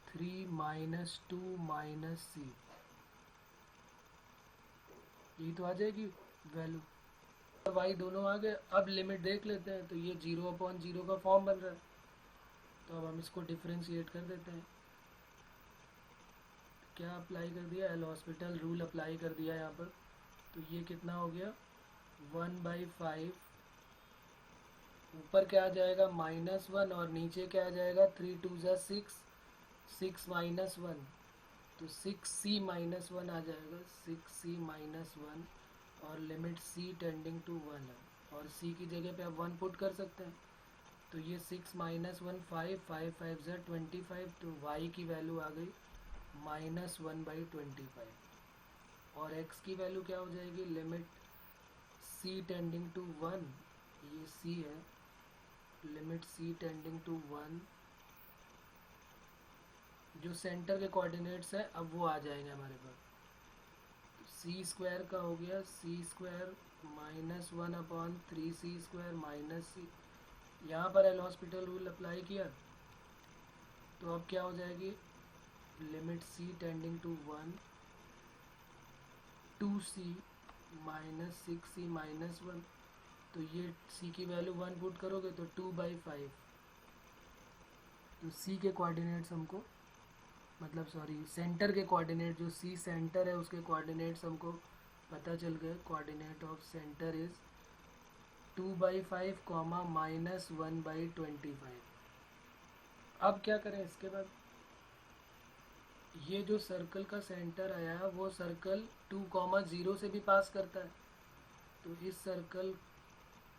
Speaker 1: 3 माइनस 2 माइनस सी। ये तो आ जाएगी वैल्यू। वाई दोनों आ गए। अब लिमिट देख लेते हैं। तो ये 0/0 का फॉर्म बन रहा है, तो अब हम इसको डिफ्रेंशिएट कर देते हैं। क्या अप्लाई कर दिया, एल हॉस्पिटल रूल अप्लाई कर दिया यहाँ पर। तो ये कितना हो गया, 1/5। ऊपर क्या आ जाएगा, -1, और नीचे क्या आ जाएगा, 3 2 जा 6, 6 माइनस 1, तो 6c माइनस 1 आ जाएगा, 6c माइनस 1, और लिमिट c टेंडिंग टू 1 है, और c की जगह पे आप 1 पुट कर सकते हैं। तो ये 6 माइनस 1 5, 5 5 जा 25, तो y की वैल्यू आ गई -1/25, और x की वैल्यू क्या हो जाएगी, लिमिट c टेंडिंग टू 1 ये सी है, लिमिट सी टेंडिंग टू 1, जो सेंटर के कोऑर्डिनेट्स है अब वो आ जाएंगे हमारे पास। सी स्क्वायर का हो गया सी स्क्वायर -1/3c² माइनस सी, यहाँ पर एल हॉस्पिटल रूल अप्लाई किया तो अब क्या हो जाएगी, limit C tending to 1 2c -6c-1, तो ये c की वैल्यू 1 पुट करोगे तो 2/5, तो c के कोऑर्डिनेट्स हमको, मतलब सॉरी सेंटर के कोऑर्डिनेट, जो c सेंटर है उसके कोऑर्डिनेट्स हमको पता चल गए। Coordinate of centre is 2/5, -1/25। अब क्या करें इसके बाद, ये जो सर्कल का सेंटर आया वो सर्कल 2,0 से भी पास करता है, तो इस सर्कल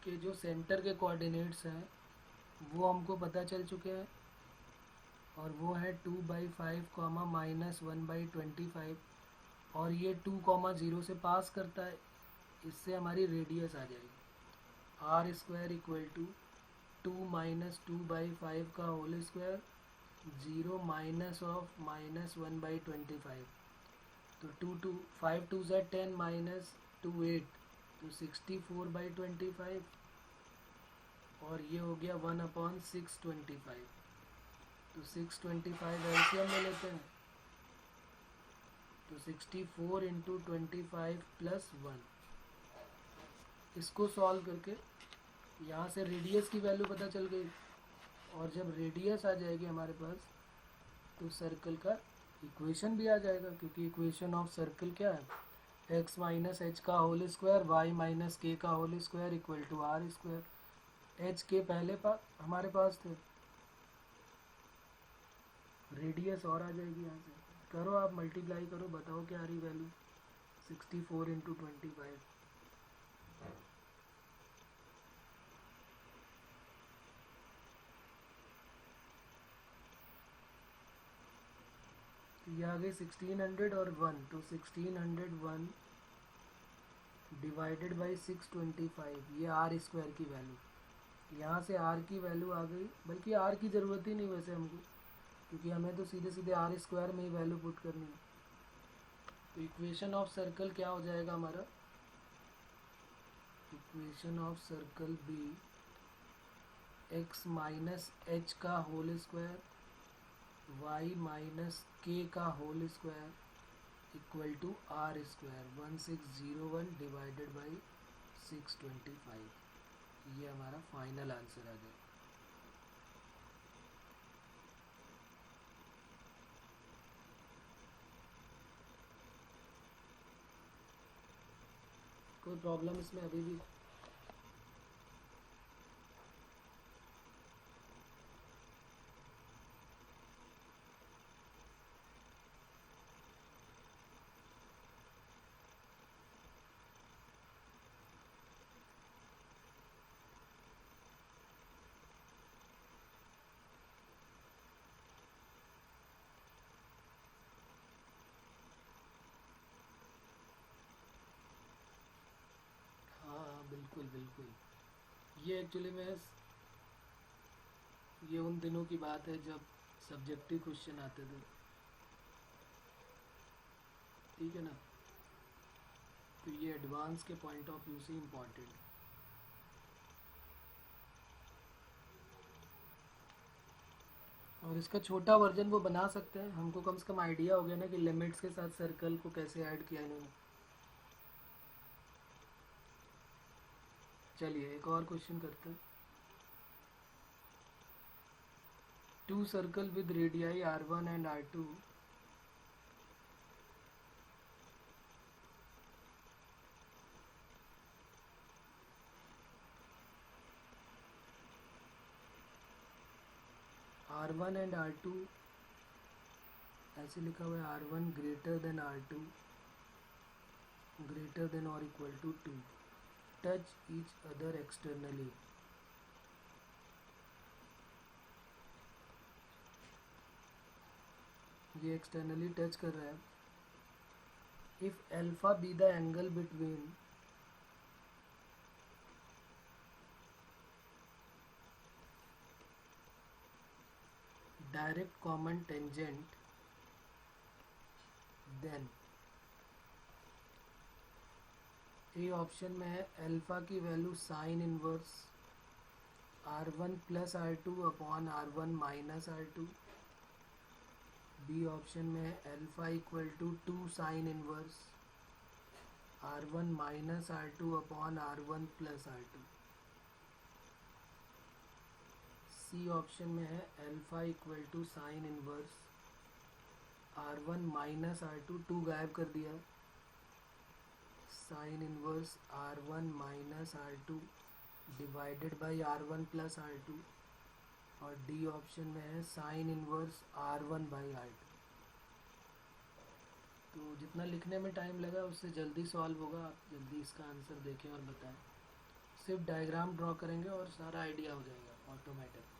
Speaker 1: के जो सेंटर के कोऑर्डिनेट्स हैं वो हमको पता चल चुके हैं, और वो है 2/5, -1/25, और ये 2,0 से पास करता है, इससे हमारी रेडियस आ जाएगी r² = 2 - 2/5 का होल स्क्वायर 0 माइनस ऑफ -1/25, तो 5 2 ज़ा 10 -2 8, तो 64/25, और ये हो गया 1/625, तो 625 एलसीएम ले लेते हैं, तो 64 × 25 + 1, इसको सॉल्व करके यहाँ से रेडियस की वैल्यू पता चल गई, और जब रेडियस आ जाएगी हमारे पास तो सर्कल का इक्वेशन भी आ जाएगा, क्योंकि इक्वेशन ऑफ सर्कल क्या है, x - h का होल स्क्वायर y - k का whole square equal to r²। h के पहले हमारे पास थे, रेडियस और आ जाएगी यहाँ से, करो आप मल्टीप्लाई करो, बताओ क्या आ रही वैल्यू, 64 × 25, ये आ गई 1600 और 1, तो 1601 डिवाइडेड बाई 625, ये r² की वैल्यू, यहाँ से r की वैल्यू आ गई, बल्कि r की ज़रूरत ही नहीं वैसे हमको, क्योंकि हमें तो सीधे सीधे r² में ही वैल्यू पुट करनी है। तो इक्वेशन ऑफ सर्कल क्या हो जाएगा हमारा, equation of circle be x - h का होल स्क्वायर y - k का whole square equal to r², 1601 divided by 625, ये हमारा फाइनल आंसर आ जाए। कोई प्रॉब्लम इसमें अभी भी, हाँ हाँ बिल्कुल बिल्कुल, ये एक्चुअली में ये उन दिनों की बात है जब सब्जेक्टिव क्वेश्चन आते थे, ठीक है ना, तो ये एडवांस के पॉइंट ऑफ व्यू से इम्पॉर्टेंट, और इसका छोटा वर्जन वो बना सकते हैं, हमको कम से कम आइडिया हो गया ना कि लिमिट्स के साथ सर्कल को कैसे ऐड किया इन्होंने। चलिए एक और क्वेश्चन करते हैं। Two circle with radii r1 and r2 r1 and r2, ऐसे लिखा हुआ है r1 greater than r2 greater than और equal to 2, touch each other externally, ये एक्सटर्नली टच कर रहा है। If alpha be the angle between direct common tangent then A option में है अल्फा की value sine inverse R1 plus R2 upon R1 minus R2। B option में है alpha equal to 2 sine inverse R1 minus R2 upon R1 plus R2। C option में है alpha equal to sine inverse R1 minus R2, 2 गायब कर दिया, sine inverse R1 minus R2 divided by R1 plus R2। और D option में है sign inverse R1 by R2। तो जितना लिखने में टाइम लगा उससे जल्दी सॉल्व होगा, आप जल्दी इसका आंसर देखें और बताएं। सिर्फ डायग्राम ड्रॉ करेंगे और सारा आइडिया हो जाएगा ऑटोमेटिक।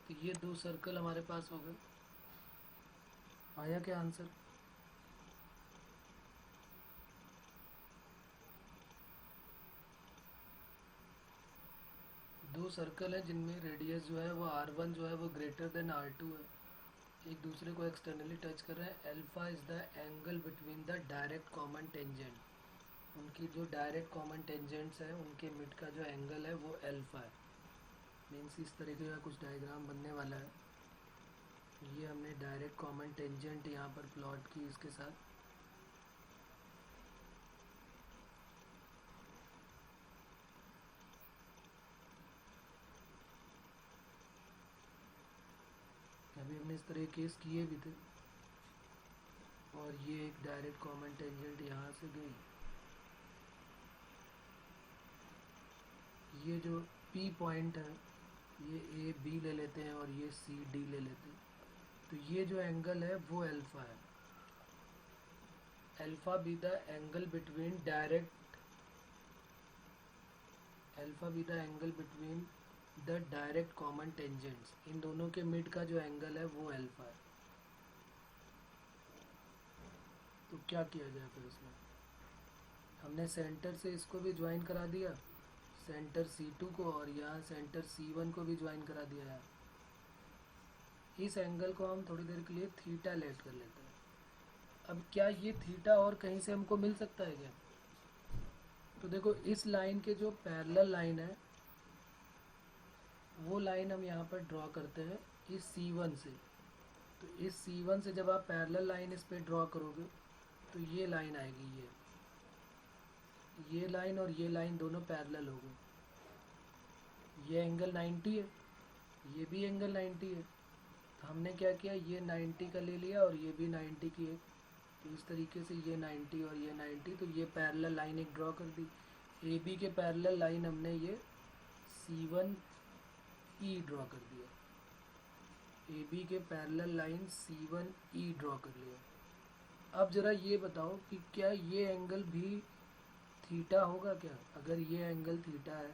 Speaker 1: तो ये 2 सर्कल हमारे पास हो गए। आया क्या आंसर? दो सर्कल है जिनमें रेडियस जो है वो R1 जो है वो ग्रेटर देन R2 है, एक दूसरे को एक्सटर्नली टच कर रहे हैं। Alpha is the angle between the direct common tangent. उनकी जो डायरेक्ट कॉमन टेंजेंट्स है उनके मिड का जो एंगल है वो अल्फा है। मीन्स इस तरीके का कुछ डायग्राम बनने वाला है। ये हमने डायरेक्ट कॉमन टेंजेंट यहाँ पर प्लॉट की इसके साथ। अभी हमने इस तरह केस किए भी थे। और ये एक डायरेक्ट कॉमन टेंजेंट यहाँ से गई। ये जो P पॉइंट है ये A B ले लेते हैं और ये C D ले लेते हैं। तो ये जो एंगल है वो अल्फा है। Alpha be the angle between the direct common tangents. इन दोनों के मिड का जो एंगल है वो अल्फा है। तो क्या किया जाए फिर इसमें? हमने सेंटर से इसको भी ज्वाइन करा दिया, सेंटर C2 को, और यहाँ सेंटर C1 को भी ज्वाइन करा दिया है। इस एंगल को हम थोड़ी देर के लिए थीटा लेट कर लेते हैं। अब क्या ये थीटा और कहीं से हमको मिल सकता है क्या? तो देखो इस लाइन के जो पैरेलल लाइन है वो लाइन हम यहाँ पर ड्रॉ करते हैं इस C1 से। तो इस C1 से जब आप पैरेलल लाइन इस पे ड्रॉ करोगे तो ये लाइन आएगी, ये लाइन और ये लाइन दोनों पैरेलल हो गई। ये एंगल 90 है, ये भी एंगल 90 है। तो हमने क्या किया, ये 90 का ले लिया और ये भी 90 की है। तो इस तरीके से ये 90 और ये 90, तो ये पैरेलल लाइन एक ड्रॉ कर दी। ए बी के पैरेलल लाइन हमने ये C1E ड्रॉ कर दिया। ए बी के पैरेलल लाइन C1E ड्रॉ कर लिया। अब ज़रा ये बताओ कि क्या ये एंगल भी थीटा होगा क्या? अगर ये एंगल थीटा है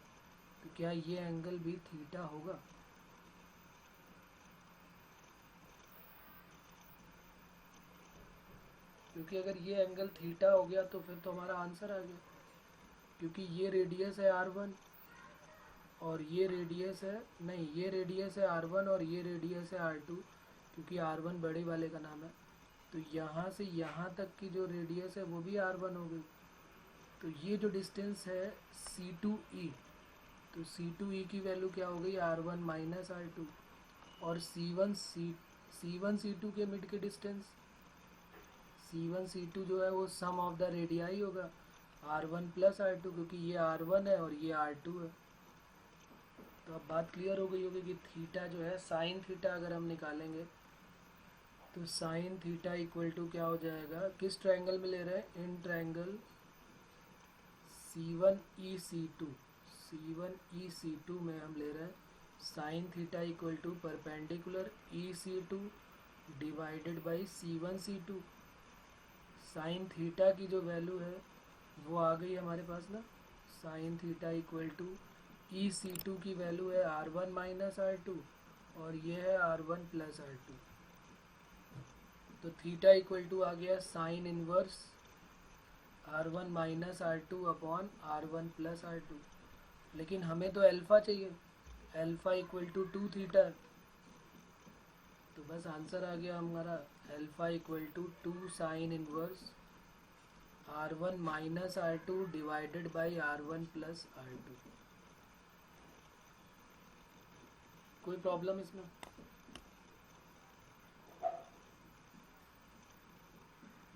Speaker 1: तो क्या ये एंगल भी थीटा होगा? क्योंकि अगर ये एंगल थीटा हो गया तो फिर तो हमारा आंसर आ गया, क्योंकि ये रेडियस है R1 और ये रेडियस है, नहीं ये रेडियस है R1 और ये रेडियस है R2, क्योंकि R1 बड़े वाले का नाम है। तो यहाँ से यहाँ तक की जो रेडियस है वो भी R1 हो गई। तो ये जो डिस्टेंस है C2E, तो C2E की वैल्यू क्या हो गई, R1 माइनस R2। और C1 C2 के मिड के डिस्टेंस C1 C2 जो है वो सम ऑफ द रेडियाई होगा, R1 प्लस R2, क्योंकि ये R1 है और ये R2 है। तो अब बात क्लियर हो गई होगी कि थीटा जो है, साइन थीटा अगर हम निकालेंगे तो साइन थीटा इक्वल टू क्या हो जाएगा, किस ट्रायंगल में ले रहे हैं, इन ट्रायंगल C1EC2 में हम ले रहे हैं sine theta equal to perpendicular EC2 divided by C1C2। Sine theta की जो वैल्यू है वो आ गई हमारे पास ना, sign theta equal to EC2 की वैल्यू है R1 माइनस R2 और ये है R1 प्लस R2। तो थीटा इक्वल टू आ गया sign inverse R1 minus R2 upon R1 plus R2। लेकिन हमें तो अल्फ़ा चाहिए, अल्फ़ा इक्वल टू 2 थीटा। तो बस आंसर आ गया हमारा, alpha equal to 2 sine inverse R1 minus R2 divided by R1 plus R2। कोई प्रॉब्लम इसमें?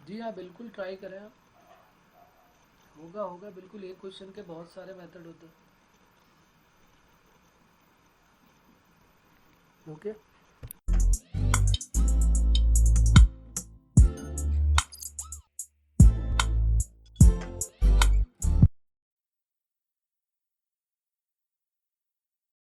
Speaker 1: जी हाँ, बिल्कुल ट्राई करें आप, होगा बिल्कुल। एक क्वेश्चन के बहुत सारे मेथड होते हैं। ओके।